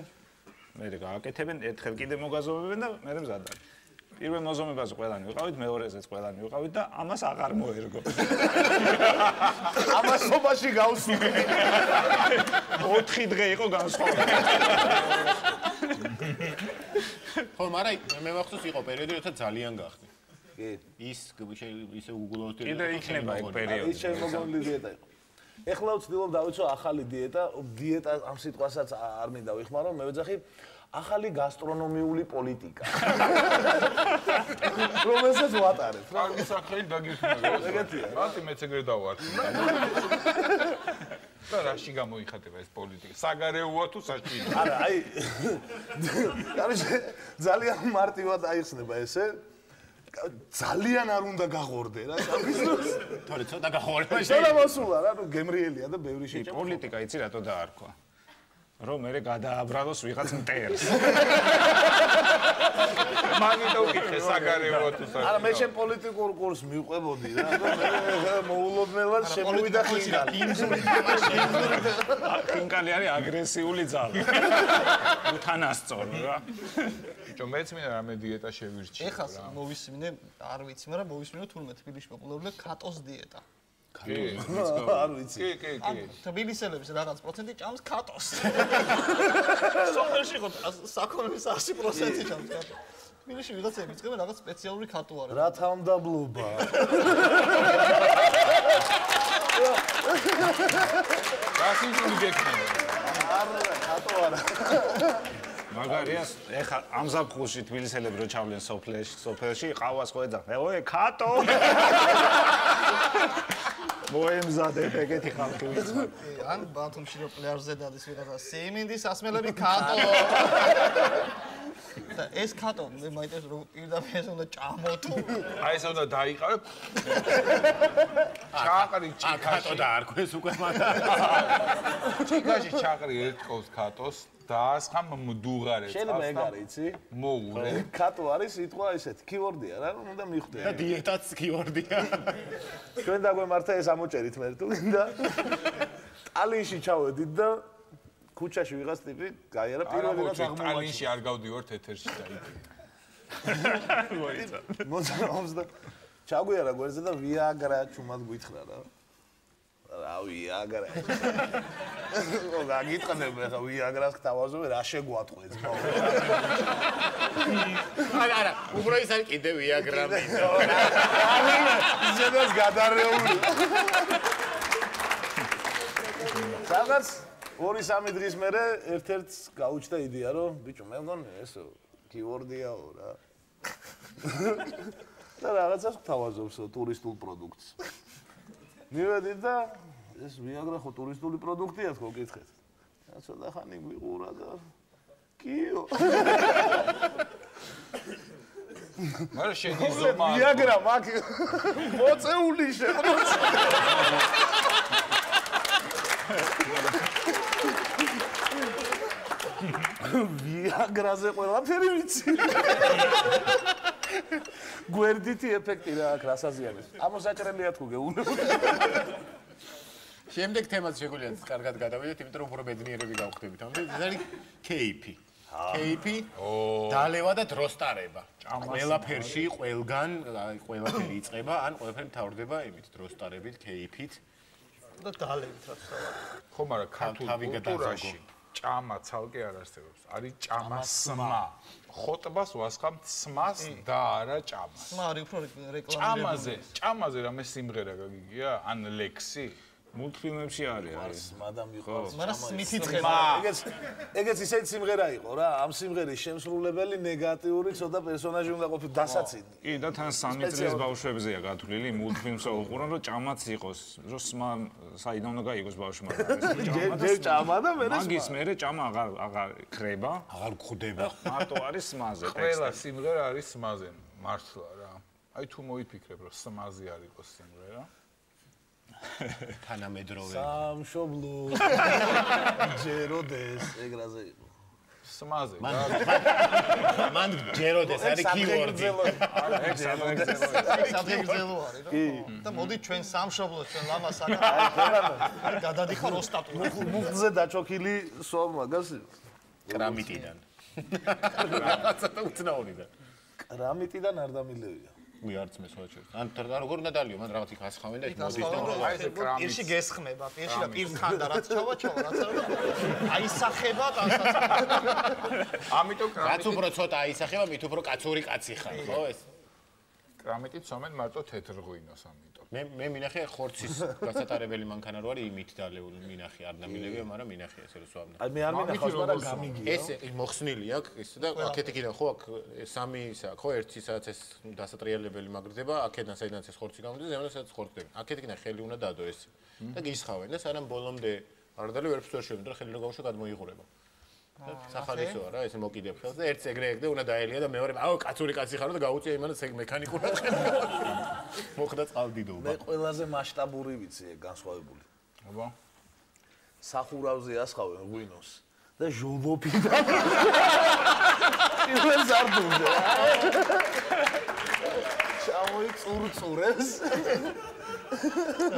მე გააკეთებენ, ერთხელ კიდე მოგაზომებენ და მე მზად არის. პირველ მოზომებაზე ყველანი ვიყავით, მეორეზეც ყველანი ვიყავით და ამას აღარ მოერგო. ამას სობაში გავსული. 4 დღე იყო განსხვავებული. ხო, მაგრამ მე მახსოვს იყო პერიოდი, როცა ძალიან გახდი. კი. ის ისე უგულავთ კიდე იქნება ეგ პერიოდი. ის შემოგონილი დიეტა იყო. ეხლა ვცდილობ დავიცო ახალი დიეტა ამ სიტყვასაც არ მინდა ვიხმარო, მე ვეძახი ახალი გასტრონომიული პოლიტიკა. რომელსაც ვატარებ. კარგი სახელი დაგიხმარა. ეგეთია. მათი მეც ეგრე დავარ. და რაში გამოიხატება ეს პოლიტიკა? საგარეოა თუ საჭირო? არა, აი ძალიან მარტივად აიხსნება ესე. ძალიან არ უნდა გაღორდე რა. თორე ცოტა გახორება შეიძლება მოსულა რა, ნუ გემრიელია და ბევრი შეჭამ. პოლიტიკა იცი რატო დაარქვა? რომ მე გადააბრალოს ვიღაც მტერს. მაგითო ვკითხე საგარეო თუ საერთოდ. არა მე შენ პოლიტიკურ კურს მივყვებოდი რა. მე მოულოდნელად შემოვიდა ხინკალი. ხინკალი არის აგრესიული ძალა. უთანასწორო რა. ბიჭო მეც მინდა რამე დიეტა შევირჩიო. ეხლა მოვისმინე, არ ვიცი, მაგრამ მოვისმინე თურმე თბილისში პოპულარულია კატოს დიეტა. არ ვიცი. კი. თბილისელების რაღაც პროცენტი ჭამს კატოს. სოფელში ხო საქონლის 100% ჭამს კატოს. თბილისში ვიღაცები იწყებენ რაღაც სპეციალური კატო არის. რა თამდაბლობა. გასინჯული გექნება. არა, კატო არა. მაგარია ეხა ამ ზაფხულში თბილისელები რო ჩავლენ სოფელში ყავას ხო ეძახ. ე კატო. მოემზადებ ეგეთი ხალხი ვიცხარ. ან ბათუმში რო პლაჟზე დადის ვიღაცა სიმინდის ასმელები კატო. და ეს კატო მე მაინტერესებს რომ პირდაპირ ეს უნდა ჭამოთო. აი ეს უნდა დაიყავე. ჩაყრი კატო ჩიკაში. დაარქვეს უკვე მაგა. ჩიკაში ჩაყრი ერთყოს კატოს დაასხამ მდუღარე. შეიძლება ეგ არის, იცი? მოურე. კატო არის სიტყვა ესეთი, კიორდია რა, რომ უნდა და მიხვდე. დიეტაც კიორდია. ჩვენ დაგვემართა ეს ამოჭერით მე თუ გინდა. ტალინში ჩავედით და ქუჩაში ვიღაც ტიპი გაიარა პირველი რაც აღმოვაჩინა. ტალინში არ გავდივართ ეთერში დაიწყე. მოძრაობს და ჩაგვიარა გვერდზე და ვიაგრა ჩუმად გითხრა რა. რა ვიაგრა. ო გაგიტყნებ ახლა ვიაგრას გთავაზობ რა შეგვატყვე ძმაო. არა, უბრალოდ ის არის კიდე ვიაგრა მინდო. ზედაც გადარეული. სადაც 2-3 დღის მერე ერთ-ერთს გაუჩნდა იდეა რომ ბიჭო მე მგონი ესო კიორდიაო რა. და რაღაცას გთავაზობსო ტურისტულ პროდუქტს. მივედით და ეს ვიაგრა ხო ტურისტული პროდუქტია თქო გითხეთ. რა ცოტა ხანი გვიყურა და კიო. მაგრამ შედი ზომა. ვიაგრა მაგ მოწეული შეყროც. ვიაგრაზე ყველაფერი ვიცი. გვერდითი ეფექტი რა აქვს რასაზიანებს. ამოსაჭრელია თუ გეუბნები. შემდეგ თემას შეგვიძლია კარგად გადავიდეთ, იმიტომ რომ უფრო ბედნიერები გავხდებით. ამიტომ ეს არის кейფი. кейფი, დალევა და დროსტარება. ყველაფერში, ყველგან, ყველაფერი იწყება, ან ყველაფერი მთავრდება იმით, დროსტარებით, кейფით. და დალევით რაც თავად. ხო, მაგრამ ქართულ თავი კულტურაში ჭამა ცალკე არ არსებობს. არის ჭამასმა. ხოტბას ვასხამთ სმას და არა ჭამას. სმა არის უფრო რეკლამირებული. ჭამაზე რამე სიმღერა გაგიგია? ან ლექსი? მულტფილმებში არის. მადამ იყო. მაგრამ სმითი ცხება. ეგეც ისეთი სიმღერა იყო რა. ამ სიმღერის შემსრულებელი ნეგატიური ცოტა პერსონაჟი უნდა ყოფილიყო დასაცინი. კი და თან 3 წლის ბავშვებზეა გათვლილი მულტფილმს უყურონ რომ ჭამაც იყოს, რომ სმა საიდან უნდა გაიგოს ბავშვმა. ჯერ ჭამა და მე მაგის მერე ჭამა აღარ ხრება, აღარ გხვდება. მარტო არის სმაზე ყველა ტექსტი. სიმღერა არის სმაზე, მართლა რა. აი თუ მოიფიქრებ რომ სმაზე არ იყოს სიმღერა. თანამედროვე. სამშობლო ჯეროდეს ეგრაზე იყო. სმაზე. მან ჯეროდეს არის კიორდი. ეგ სადგეგრძელო არის რა. და მოდი ჩვენ სამშობლოს ჩვენ ლამას აკეთებთ. გადადიხარ ოსტატურ. მუხლზე დაჩოქილი სულ მაგას კრამიტიდან. რაღაცა და უცნაურიდან. კრამიტიდან არ დამილევია. უიარც მე სხვაჩერს. ან როგორ უნდა დალიო, მან რაღაც იქ ასხავენ და იქ მოდის და აი ეს კრამიტი. პირში გესხმება, პირში და პირთან და რაც ჩავა, რაც აისახება ტანსაც. ამიტომ რაც უფრო ცოტა აისახება, მით უფრო კაცური კაცი ხარ, ხო ეს? კრამიტით სომენ მარტო თეთრ ღვინოს ამიტომ. მე მინახე ხორცის გასატარებელი მანქანა რო არის იმით დალეული მინახე, არ დამილევია, მაგრამ მინახე ესე რომ სვამდა. აი მე არ მინახავს, მაგრამ გამიგია. ეს მოხსნილი აქვს ის და აქეთ იქიდან ხო აქ სამი ისა ხო ერთი სადაც ეს დასატრიალებელი მაგრდება, აქედან საიდანაც ეს ხორცი გამოდის, ზემოდან სადაც ხორცდება. აქეთ იქიდან ხელი უნდა დადო ეს და გისხავენ და სანამ ბოლომდე არ დალი ვერც ვერ შევიდა და ხელი რო გავუშვა გადმოიღურება. სახალისოა რა, ესე მოკიდებ ხელს და ერთს ეგრე ეგ და უნდა დაელია და მეორე აუ კაცური კაცი ხარო და გაუწია იმანაც ეგ მექანიკურად ხელი. მოხდა წყალდიდობა. მე ყველაზე მასშტაბური ვიცი ეგ განსხვავებული. აბა. სახურავზე ასხავენ ღვინოს და ჟოლოფიდა. პირველ ზარდულზე. ჩამოიწურწურეს.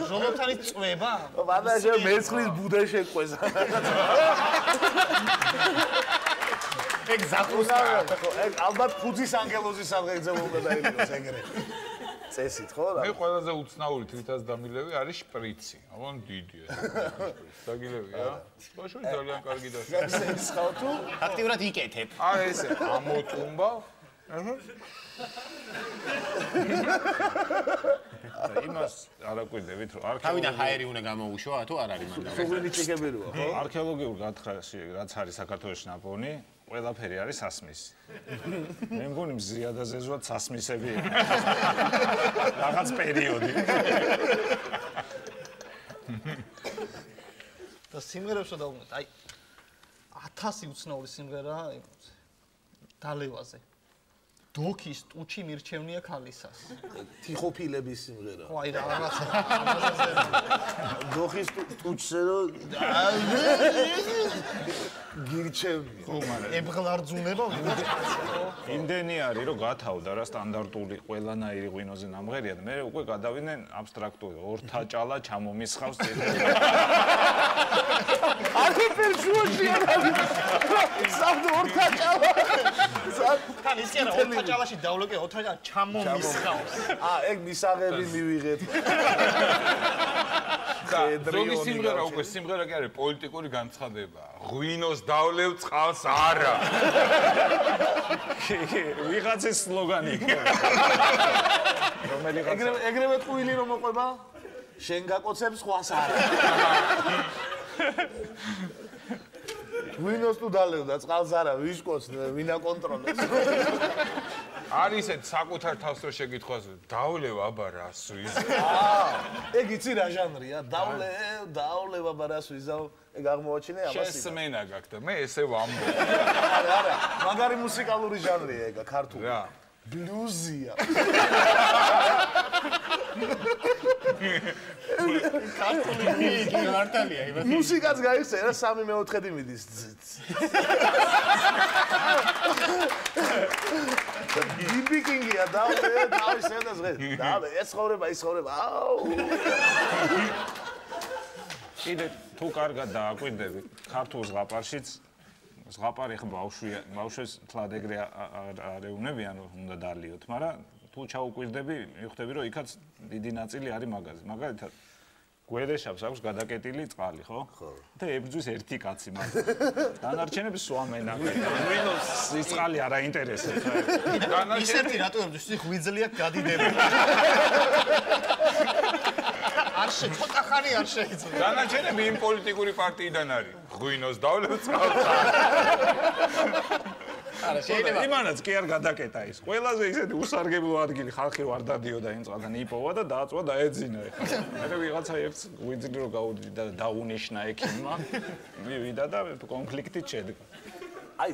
ჟოლოფთანი წვება? მანაჟე მეცხლის ბუდე შეკვეს. ეგ ზაფხულსა. ეგ ალბათ ფუძის ანგელოზის სამღერზე მომდა იგოს ეგრე. წესით ხო რა? მე ყველაზე უცნაური თვითას დამილევი არის შპრიცი. აბა დიდია. დაგილევია? ბაშო ძალიან კარგი და. ეს ხავ თუ აქტიურად იკეთებ. აი ესე ამოწუმბა. იმას არ აკვირდებით რომ თავიდან ჰაერი უნდა გამოუშვა თუ არ არის მანდ. სუღლინი ჭიქებელოა ხო? არქეოლოგიურ გათხრაში რაც არის საქართველოს ნაპოვნი ყველაფერი არის სასმისი. მე მგონი მზია და ზეზვად სასმისები რაღაც პერიოდი. და სიმღერებს რა დავუმეტ? აი 1000 უცნაური სიმღერაა იმაზე. დალევაზე. დოქის ტუჩი მირჩევნია ქალისას. თიხოფილების სიმღერა. ხო აი რაღაცა. დოქის ტუჩზე რო გირჩევნია. ხო მაგრამ ებღლარძუნება ვიღაც კაცი ხო? იმდენი არის რომ გათავდა რა სტანდარტული ყველანაირი ღვინოზე ნამღერია და მე უკვე გადავიდნენ აბსტრაქტული ორთაჭალა ჩამომისხავს წითელი. არიფერ შუაში არის. სამდ ორთაჭალა. თან ის კი არა ორთაჭალაში დავლოკე ორთაჭალა ჩამომისხავს. ეგ მისაღები მივიღეთ. ზოგი სიმღერა უკვე სიმღერა კი არის პოლიტიკური განცხადება. ღვინოს დავლევ წყალს არა. ვიღაცის სლოგანი იქნება. რომელიღაც ეგრევე ტყუილი რომ მოყვება? შენ გაკოცებს ხვას არა. ღვინოს თუ დალევ და წყალს არა ვიშკოს ვინ აკონტროლებს? არის ესეთ საკუთარ თავს რო შეკითხვას დავლევ აბა რას ვიზავ. ეგ იცი რა ჟანრია? დავლევ აბა რას ვიზავ? ეგ აღმოაჩინე ამას. შესმენა გაქვს და მე ესე ვამბობ. არა, მაგარი მუსიკალური ჟანრია ეგ ქართული. რა? ბლუზია. ქართული იგი მართალია იმას. მუსიკაც გაიხსენე 3/4 მიდის. ბიბიკინგია დავლე, თავის სადაც ღე. დავლე, ეს ხოვრება, ის ხოვრება. აუ. კიდე თუ კარგად დააკვირდები ქართულ ზღაპარშიც ზღაპარი ხო ბავშვებს თლად ეგრე არეუნებიან რომ უნდა დალიოთ, მაგრამ თუ ჩაუკვირდები მიხვდები რომ იქაც დიდი ნაწილი არის მაგაზე. მაგალითად გვერეშავს აქვს გადაკეტილი წყალი, ხო? ხო. და ებრძვის ერთი კაცი მაგ. დანარჩენებს სვამენ აქ. ღვინოს წყალი არ აინტერესებს. ისეთი რატო ებრძვის? ღვიძლია გადიდება. არ ცოტა ხანი არ შეიძლება. დანარჩენები იმ პოლიტიკური პარტიიდან არის. ღვინოს დავლევ წყალს არა. არა შეიძლება იმანაც კი არ გადაკეტა ის. ყველაზე ისეთი უსარგებლო ადგილი ხალხი ვარ დადიოდა იმ წყალთან იპოვა და დააწვა დაეძინა ეხლა. მე ვიღაცა ერთს გვიძილი რომ გაუდი და დაუნიშნა ექიმმა. მივიდა და კონფლიქტი შედგა. აი,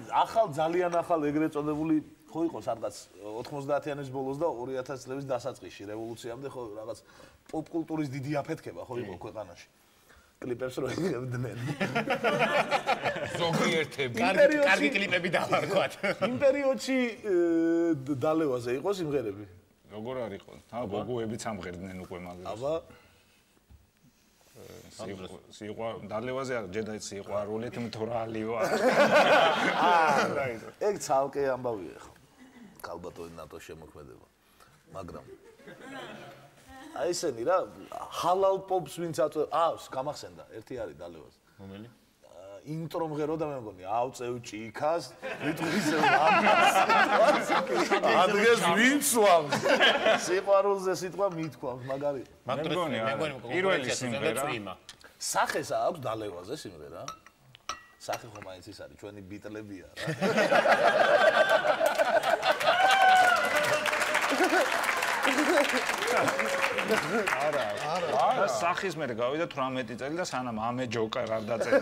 ძალიან ახალ ეგრეთ წოდებული ხო იყო სადღაც 90-იანების ბოლოს და 2000 წლების დასაწყისში რევოლუციამდე ხო რაღაც პოპკულტურის დიდი აფეთქება ხო იყო ქვეყანაში. კლიპებს რო იღებდნენ. ზოგიერთები. კარგი კლიპები დავარქვათ. იმ პერიოდში დალევაზე იყო სიმღერები. როგორ არ იყო? გოგოებიც ამღერდნენ უკვე მაგას. აბა დალევაზე ჯედა სიყვარულით მთვრალი ვარ. ეგ ცალკე ამბავია ხო. კალბატონი ნატო შემოქმედება. მაგრამ აი ესენი რა ჰალალ პოპს ვინც გამახსენდა ერთი არის დალევაზე. რომელი? ინტრო მღეროდა მე მგონი ავწევ ჭიქას ვიტყვისე ამას. ადგეს ვინც ვამს. სიყვარულზე სიტყვა მithქვამს მაგარი. მე მგონი პირველი სიმღერა. სახეს აქვს დალევაზე სიმღერა? სახე ხომ მაინც ის არის ჩვენი ბიტლებია რა. არა სახის მე გავიდა 18 წელი და სანამ ამე ჯოკერ არ დაწერა.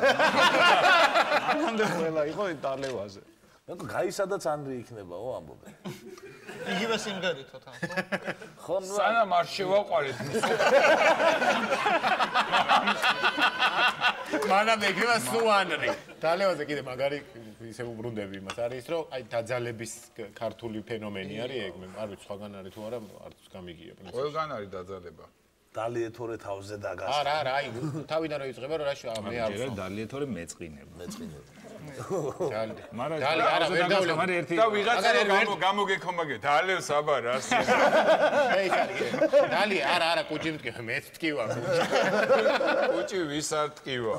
ამამდე ყველა იყო დალევაზე. მე გაისადაც ანრი იქნებაო ამბობენ. იგივე სიმღერითო თან ხო? ხო, ნუ სანამ არ შევაყარეთ. მანამ ეგრევა სუანრი. დალევაზე კიდე მაგარი ისე უბრუნდები იმას არის რომ აი დაძალების ქართული ფენომენი არის ეგ მე არ ვიცი სხვაგან არის თუ არა არც გამიგია პრინციპი. ყველგან არის დაძალება. დალიეთორე თავზე დაგას. არა, აი თავიდან რო იწყება რომ რა მე არ ჯერა დალიეთორე მეწყინებ. დალი. დალი არა ვერ დავლე. მაგრამ ერთი და ვიღაცა გამოგეკომაგე დალევს აბა რას. ეს არის. დალი არა კუჭი მტკი მეც ტკივა. კუჭი ვის არ ტკივა.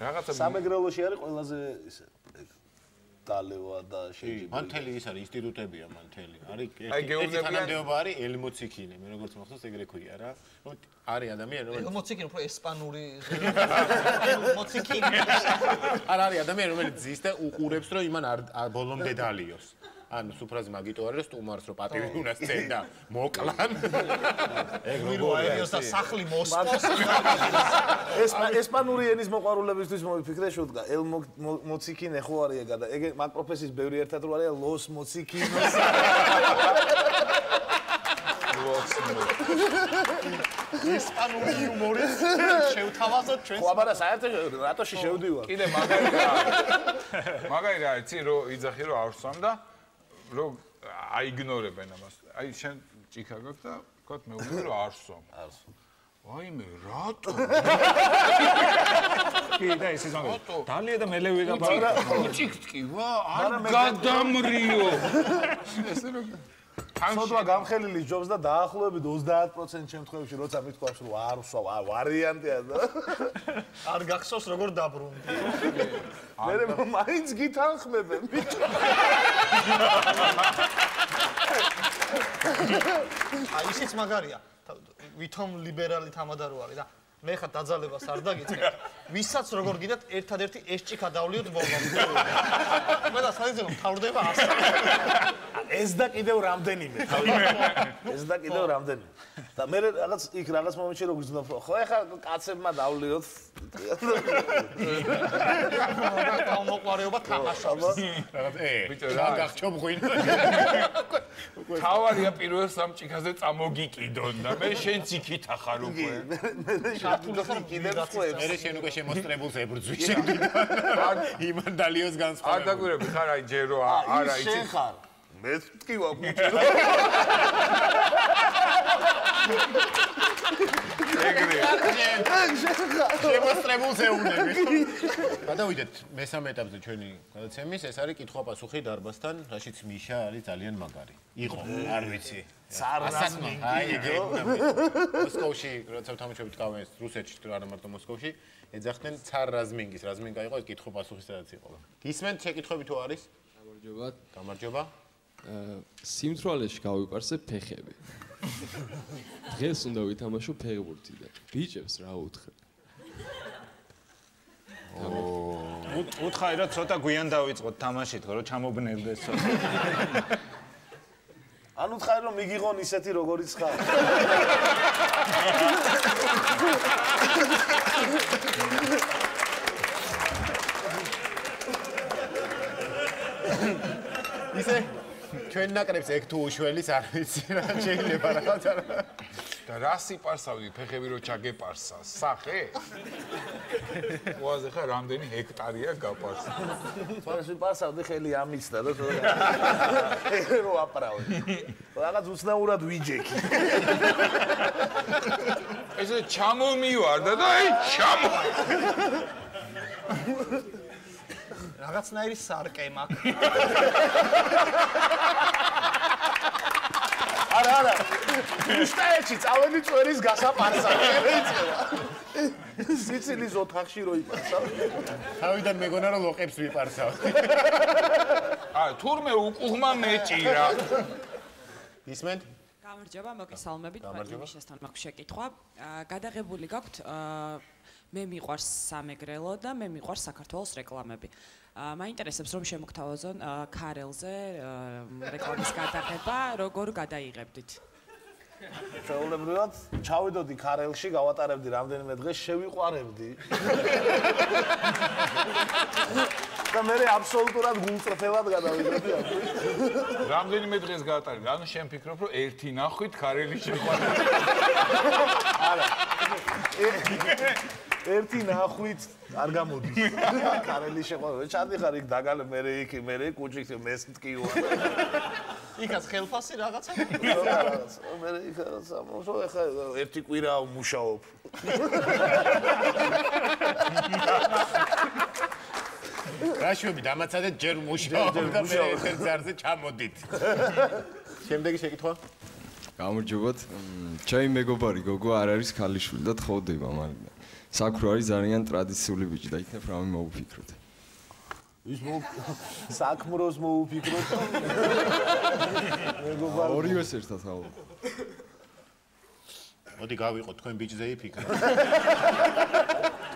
რაღაცა სამეგრელოში არის ყველაზე ისე დალევა და შეიძლება. მან თელი ის არის ინსტიტუტებია მან თელი. არის აი, ერთი გეუბნებიან- თანამდებობა არის ელმოციქინე. მე როგორც მახსოვს ეგრე ქვია რა. არის ადამიანი რომელიც ელმოციკინი უფრო ესპანური ელმოციკინი არ არის ადამიანი რომელიც ზის და უყურებს რომ იმან არ ბოლომდე დალიოს. ანუ სუფრაზე მაგიტო არის რომ სტუმარს რომ პატივი უნდა სცენდა მოკლან. ეგ ვირუაერიოს და სახლი მოსპოს ესპანური ენის მოყვარულებისთვის მოვიფიქრე შუდგა ელმოციკინე ხო არის ეგა და ეგ მაგ პროფესიის ბევრი ერთად რო არის ლოს მოციკინოს ესპანური იუმორი შევთავაზოთ ჩვენ ხო აბარა საერთოდ რატოში შევდივარ კიდე მაგარი რა იცი რომ იძახი რომ არ ვსვამ და რომ აიგნორებენ ამას. აი შენ ჭიქა გაქვს და ვთქვათ მეუბნები რომ არ ვსვამ. ვაიმე რატო? კი და ისე ზოგადად. დალია და მელევი და ბარა. ჭიქტკივა არ გადამრიო. ესე რომ სოდვა გამხელილი ჯობს და დაახლოებით 30% შემთხვევებში როცა მithქვავს რომ არ ვსვავ ვარიანტია და არ გახსოვს როგორ დაბრუნდი მე მაინც გითანხმებენ ბიჭო აი ისიც მაგარია ვითომ ლიბერალი თამადარო არის და მე ხა დაძალებას არ დაგიწყებ ვისაც როგორ გიდათ ერთადერთი ეს ჭიქა დავლიოთ ბოლომდე მე და საერთოდ მთავრდება ასე ეს და კიდევ რამდენიმე ეს და კიდევ რამდენიმე და მე რაღაც იქ რაღაც მომენტში რო გძნობ ხო ეხა კაცებმა დავლიოთ თავმოყარეობა თამაშობს რაღაც ბიჭო რა გახჩობ ღვინო თავარია პირველ სამ ჭიქაზე წამოგიკიდონ და მე შენც იქით ახარ უკვე შართული კიდევ ხويب მე შენ უკვე შემოსწრებულს ებრძვი შეგიდან იმან დალიოს განსხვავებული არ დაგვირები ხარ აი ჯერო არა იცი შენ ხარ მეც ტკივა ბუჭო ეგრე შემოსწრებულს ეუბნები გადავიდეთ მესამე ეტაპზე ჩვენი გადაცემის ეს არის კითხვა-პასუხი დარბაზთან რაშიც მიშა არის ძალიან მაგარი იყო არ ვიცი სარაზმი აი ეგ მოსკოვში როცა თამაშობთ გავეს რუსეთში თუ არა მარტო მოსკოვში ეძახდნენ ცარ რაზმინგის რაზმინგა იყო ეს კითხვა-პასუხი სადაც იყო გისმენთ შეკითხვები თუ არის გამარჯობა სიმთვრალეში გავიპარსებ ფეხები. დღეს უნდა ვითამაშო ფეხბურთი და ბიჭებს რა უთხრა. უთხარი რა ცოტა გვიან დავიწყოთ თამაშით ხო რომ ჩამობნევდეს ცოტა. ანუ თხარი რომ მიგიღონ ისეთი როგორიც ხარ. ისე ჩვენ ნაკრებს ეგ თუ უშველის არ ვიცი რა შეიძლება რაღაცა და რა სიპარსავდი ფეხები რო ჩაგეპარსა სახე უაზე ხა რამდენი ჰექტარია გაპარსა ფარსი პარსავდი ხელი ამიცდა და რო აპრავე რაღაც უცნაურად ვიჯექი ესე ჩამომივარდა და აი ჩამო რაღაცნაირი სარკე მაქვს არა უშტაელში წავედი წვერის გასაპარსა შეიძლება სიცილის ოთახში რო იპარსა თავიდან მეგონა რომ ლოყებს ვიპარსავ აი თურმე უკუღმა მეჭირა ისმენთ გამარჯობა, მოგესალმებით. პატრიმიშესთან მაქვს შეკითხვა. გადაღებული გაქვთ მე მიყვარს სამეგრელო და მე მიყვარს საქართველოს რეკლამები. მაინტერესებს რომ შემოგთავაზონ ქარელზე რეკლამის გადაღება, როგორ გადაიღებდით? შეულებრივად ჩავიდოდი ქარელში, გავატარებდი რამდენიმე დღე, შევიყვარებდი. და მე აბსოლუტურად გულწრფელად გადავიდოდი აქ. რამდენიმე დღეს გაატარე, ანუ შენ ფიქრობ, რომ ერთი ნახვით ქარელი შეყვანა. არა. ერთი ნახვით არ გამოდის. ქარელი შეყვანა. ჩადიხარ იქ დაგალე მე კუჭიქ მეს მткиვა. იქაც ხელფასი რაღაცა. მე იქ სამოსო ეხა ერთი კვირა მუშაობ. რაშვები დამაცადეთ ჯერ მუშაობ და მე ერთ ზარზე ჩამოდით. შემდეგი შეკითხვა? გამარჯობათ. ჩემი მეგობარი გოგო არ არის ქალიშვილი და თხოვდება, მაგრამ საქმრო არის ძალიან ტრადიციული ბიჭი და იქნებ რამე მოუფიქროთ. ის საქმროს მოუფიქროთ. მეგობარი ორივეს ერთად ავო. მოდი გავიყო თქვენ ბიჭზე იფიქროთ.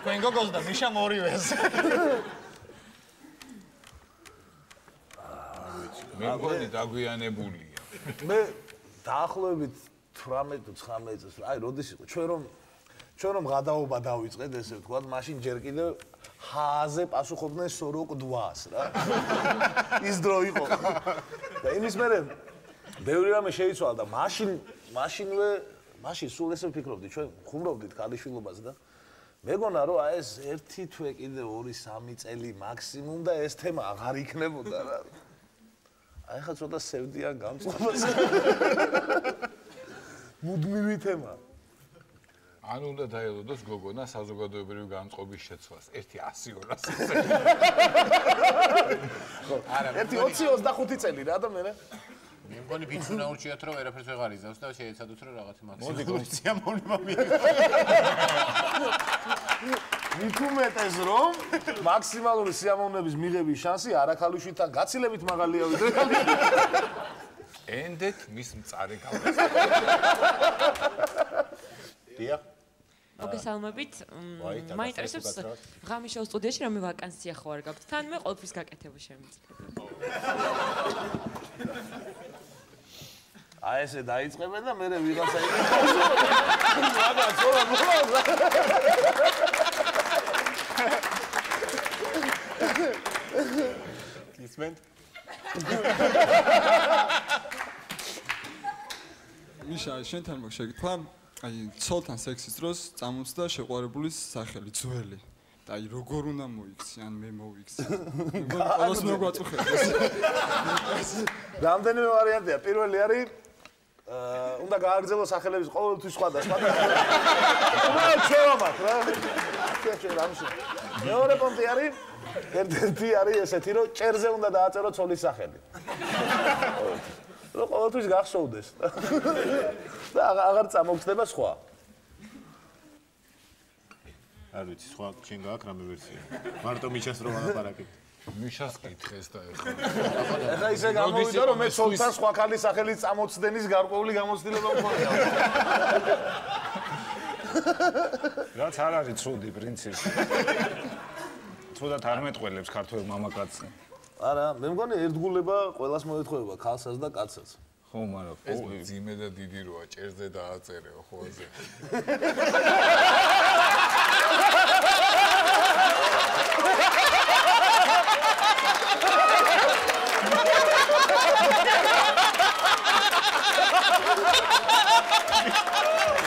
თქვენ გოგოს და მიშამ ორივეს. მე მგონი დაგვიანებულია. მე დაახლოებით 18-19 წელს, აი როდის იყო ჩვენ რომ გადაობა დავიწყეთ ესე ვთქვათ, მაშინ ჯერ კიდევ ჰაზე პასუხობდნენ სოროკ დვას რა. ის დრო იყო. და იმის მერე ბევრი რამე შეიცვალა და მაშინ სულ ესე ვფიქრობდი, ჩვენ ხუმრობდით ქალიშვილობას და მეგონა რომ აი ეს ერთი თვე კიდე 2-3 წელი მაქსიმუმ და ეს თემა აღარ იქნებოდა რა. აი ხა ცოტა სევდიან გამწყობას. მუდმივი თემა. ან უნდა დაელოდოს გოგონა საზოგადოებრივი განწყობის შეცვლას. ერთი 100-200 არა, ერთი 20-25 წელი რა და მე მე მგონი ბიჭს უნდა ურჩიათ რომ ვერაფერს ვეღარ იზავს და შეეცადოთ რომ რაღაცა მაქსიმალური სიამოვნება მით უმეტეს რომ მაქსიმალური სიამოვნების მიღების შანსი არაქალიშვილთან გაცილებით მაღალია ვიდრე ქალიშვილთან. ენდეთ მის მწარე გავლას. დიახ. მოგესალმებით. მაინტერესებს ღამის შოუ სტუდიაში რამე ვაკანსია ხო არ გაქვთ? თან მე ყოველთვის გაკეთება შემიძლია. აი ესე დაიწყებენ და მე ვიღაცა იკეთებს. რაღაც ოლა მოხდა. გისმენთ? მიშა, შენთან მაქვს შეკითხვა. აი, ცოლთან სექსის დროს წამოწდა შეყვარებულის სახელი ძველი. და აი, როგორ უნდა მოიქცი, ან მე მოვიქცი. ყველას მოგვაწუხებს. რამდენიმე ვარიანტია. პირველი არის უნდა გააგრძელოს სახელების ყოველთვის სხვადასხვა. უბრალოდ შევამათ რა. შეიძლება რამში. მეორე პონტი არის ერთ-ერთი არის ესეთი, რომ ჭერზე უნდა დააწერო ცოლის სახელი. რომ ყოველთვის გახსოვდეს. და აღარ წამოგწდება სხვა. არ ვიცი, სხვა შენ გააქვს რამე ვერსია. მარტო მიშას რომ ალაპარაკებ. მიშას კითხეს და ეხლა. ეხლა ისე გამოვიდა რომ მე ცოლთან სხვა ქალის სახელით წამოწდენის გარკვეული გამოცდილება მქონია. რაც არ არის ცუდი პრინციპი. ცუდად არ მეტყველებს ქართველ მამაკაცს. არა, მე მგონი ერთგულება ყველას მოეთხოვება, ქალსაც და კაცსაც. ხო, მაგრამ ეს ძიმე და დიდი როა, ჭერზე დააწერეო ხოლმე.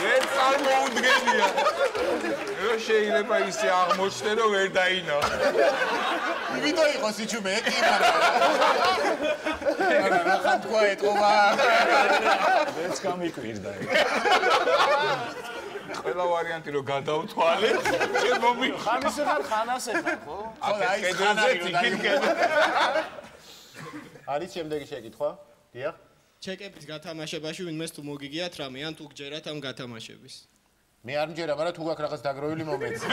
ეს წარმოუდგენია. რა შეიძლება ისე აღმოჩნდეს რომ ვერ დაინახე. იმიტომ იყოს იჩუმე კი მაგრამ. რა ხან თქვა ეთყობა. ეს გამიკვირდა ეგ. ყველა ვარიანტი რომ გადავთვალე, შენ მომი ხანს ახალ ხანას ახალ, ხო? აი კედელზე თიკინკენ. არის შემდეგი შეკითხვა? დიახ. ჩეკების გათამაშებაში ვინმეს თუ მოგიგიათ რამე ან თუ გჯერათ ამ გათამაშების? მე არ მჯერა, მაგრამ თუ გაქვს რაღაც დაგროვილი მომენტი.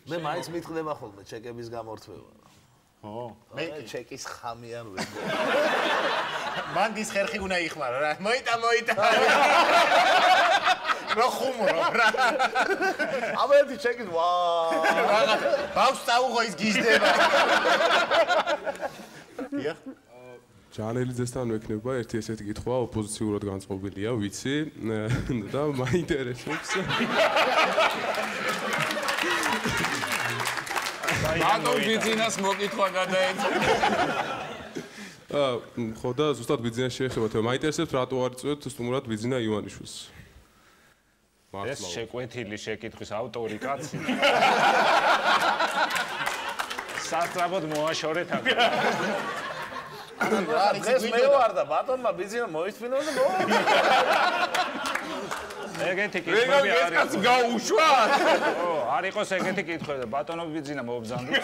მე მაინც მითხდება ხოლმე ჩეკების გამორთვევა. ხო, მე ჩეკის ხამი არ ვერ. მან დის ხერხი უნდა იხმარო რა. მოიტა. რა ხუმრო რა. აბა ერთი ჩეკის ვა. ბავშვს წაუღო ის გიზდება. დიახ. ჯანელიძესთან მექნება ერთი ესეთი კითხვა, ოპოზიციურად განწყობილია, ვიცი და მაინტერესებს. ბატონ ბიძინას მოკითხვა გადაეცა. ხო და ზუსტად ბიძინას შეეხება, თქო, მაინტერესებს რატო არ იწვევთ სტუმრად ბიძინა ივანიშვილს. ეს შეკვეთილი შეკითხვის ავტორი კაცი. სასწრაფოდ მოაშორეთ აქ. დღეს მე ვარ და ბატონმა ბიძინა მოიწვინა და ეგეთი კითხვები არის. ეს კაცი გაუშვა? ო, არ იყოს ეგეთი კითხვები და ბატონო ბიძინა მობზანდოთ.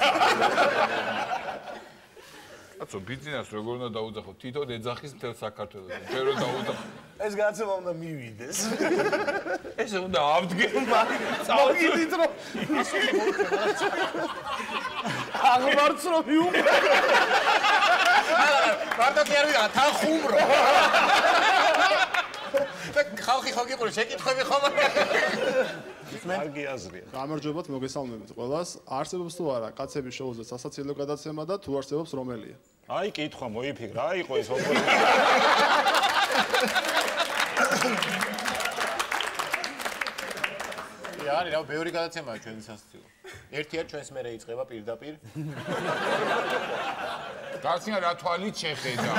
კაცო, ბიძინას როგორ უნდა დაუძახო? თვითონ ეძახის მთელ საქართველოს. ჯერ რომ დაუძახო. ეს გადაცემა უნდა მივიდეს. ეს უნდა ავდგენ. წავიდით რომ აღმარც რომ მიუყვე. მარტო კი არ ვიღა, თან ხუმრო. და ხალხი ხო გიყური შეკითხვები ხომ? კარგი აზრია. გამარჯობათ, მოგესალმებით ყველას. არსებობს თუ არა კაცების შოუზე სასაცილო გადაცემა და თუ არსებობს რომელია? აი კითხვა მოიფიქრა, რა იყო ეს ოპოზიცია? არის რა, ბევრი გადაცემაა ჩვენი სასაცილო. ერთია ჩვენს მერე იწყება პირდაპირ. გაცნა რა თვალით შეხედა?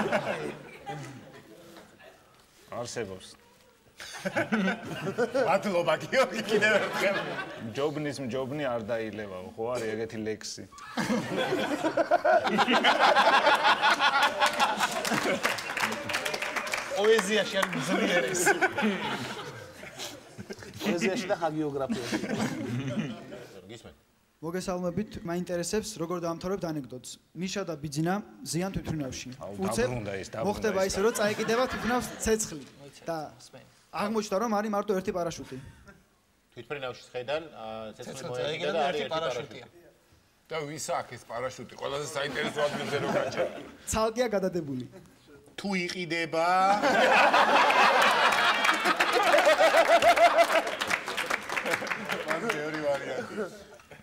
არსებობს. მადლობა გიორგი კიდევ ერთხელ. ჯობნის მჯობნი არ დაილევაო, ხო არის ეგეთი ლექსი. პოეზიაში არის ძლიერესი. პოეზიაში და ჰაგიოგრაფიაში. გისმენთ. მოგესალმებით, მაინტერესებს როგორ დაამთავრებთ ანეკდოტს. მიშა და ბიძინა ზიან თვითმფრინავში. მოხდება ისე, რომ წაეკიდება თვითმფრინავს ცეცხლი და აღმოჩნდა, რომ არის მარტო ერთი პარაშუტი. თვითმფრინავში ხედან ცეცხლი მოეკიდა და ერთი პარაშუტია. და ვის აქვს ეს პარაშუტი? ყველაზე საინტერესო ადგილზე რო გაჩერდა. ცალკეა გადადებული. თუ იყიდება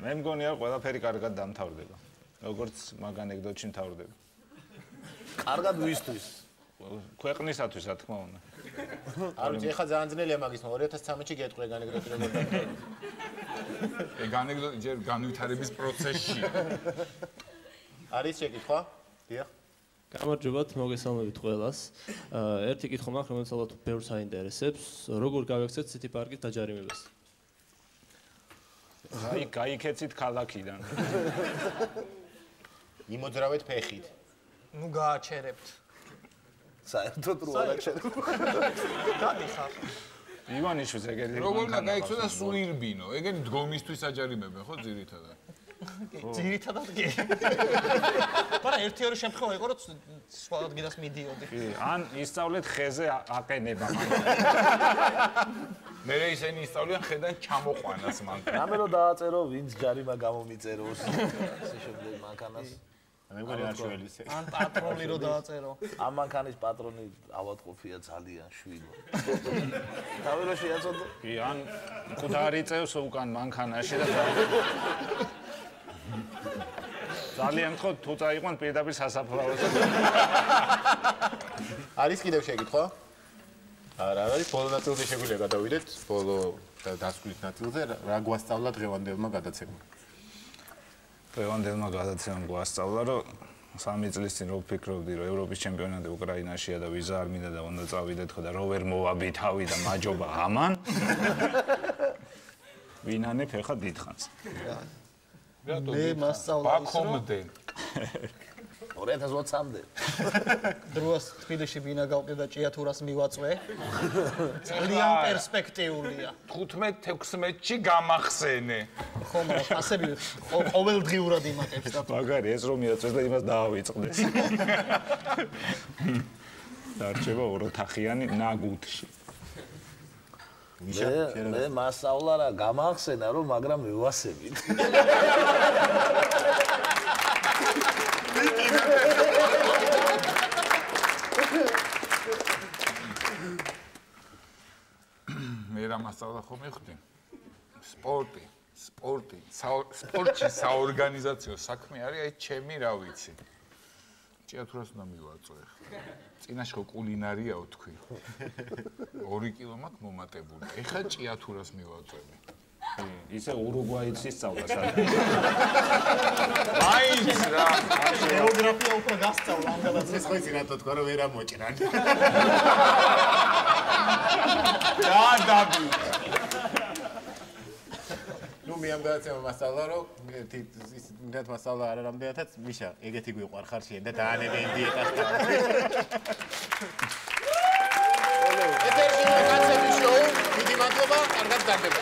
მე მგონია ყველაფერი კარგად დამთავრდება. როგორც მაგ ანეკდოტში მთავრდება. კარგად ვისთვის? ქვეყნისათვის, რა თქმა უნდა. არ ვიცი, ეხლა ძალიან ძნელია მაგის, 2013-ში გეტყვი ეგ ანეკდოტი როგორ დამთავრდა. ეგ ანეკდოტი ჯერ განვითარების პროცესში. არის შეკითხვა? დიახ. გამარჯობათ, მოგესალმებით ყველას. ერთი კითხვა მაქვს, რომელიც ალბათ ბევრს აინტერესებს. როგორ გავექცეთ სიტი პარკის დაჯარიმებას? აი, გაიქეცით ქალაქიდან. იმოძრავეთ ფეხით. ნუ გააჩერებთ. საერთოდ რო აღაჩერებთ. გადიხარ. ივანიშვილს ეგეთი როგორ უნდა გაიქცო და სულ ირბინო? ეგენი დგომისთვის აჯარიმებენ, ხო, ძირითადად? ძირითადად კი. მაგრამ ერთი-ორი შემთხვევა იყო, რომ სხვა ადგილას მიდიოდი. კი, ან ისწავლეთ ხეზე აყენება. მე ისინი ისწავლიან ხედან ჩამოყვანას მან. რამე რო დააწერო, ვინც ჯარიმა გამომიწეროს. ასე შემდეგ მანქანას. მე მგონი არ შველისე. ან პატრონი რო დააწერო. ამ მანქანის პატრონი ავადყოფია ძალიან შვიდო. თავი რო შეაწოდო. კი, ან მკვდარი წევს უკან მანქანაში და ძალიან ხო თუ წაიყვან პირდაპირ სასაფლაოზე. არის კიდევ შეკითხვა? არა, არის ბოლო ნაწილზე შეგვიძლია გადავიდეთ, ბოლო დასკვნის ნაწილზე, რა გვასწავლა დღევანდელმა გადაცემამ. დღევანდელმა გადაცემამ გვასწავლა, რომ 3 წლის წინ რო ვფიქრობდი, რომ ევროპის ჩემპიონატი უკრაინაშია და ვიზა არ მინდა და უნდა წავიდეთ ხო და რო ვერ მოვაბი თავი და მაჯობა ამან. ვინანე ფეხა დიდხანს. მე მასწავლა ის ბაქომდე 2020-მდე დროას თბილისში ბინა გავყიდე და ჭიათურას მივაწვე ძალიან პერსპექტიულია 15-16-ში გამახსენე ხომ ასები ყოველდღიურად იმატებს და მაგარი ეს რომ მიაწვეს და იმას დაავიწყდეს დარჩება ოროთახიანი ნაგუთში მე მასწავლა რა გამახსენა რომ მაგრამ მევასებით მე რა მასწავლა ხომ მიხდი სპორტში საორგანიზაციო საქმე არის აი ჩემი რა ვიცი ჭიათურას უნდა მივაწვე ხა. წინაშე ხო კულინარიაო თქვი. 2 კილო მაქვს მომატებული. ეხლა ჭიათურას მივაწვევი. ისე ურუგვაიც ისწავლა სადაც. მაინც რა. გეოგრაფია უფრო გასწავლა ამ გადაცემას. ეს ხო იცი რატო თქვა რომ ვერ ამოჭრან. დაბი. ნუ მე ამ გადაცემა მასწავლა რომ ის მიდათ მასწავლა არა რამდენადაც მიშა ეგეთი გვიყვარ ხარ შენ და დაანებენ დიეტას. ეთერში კაცების შოუ, დიდი მადლობა, კარგად გაგდება.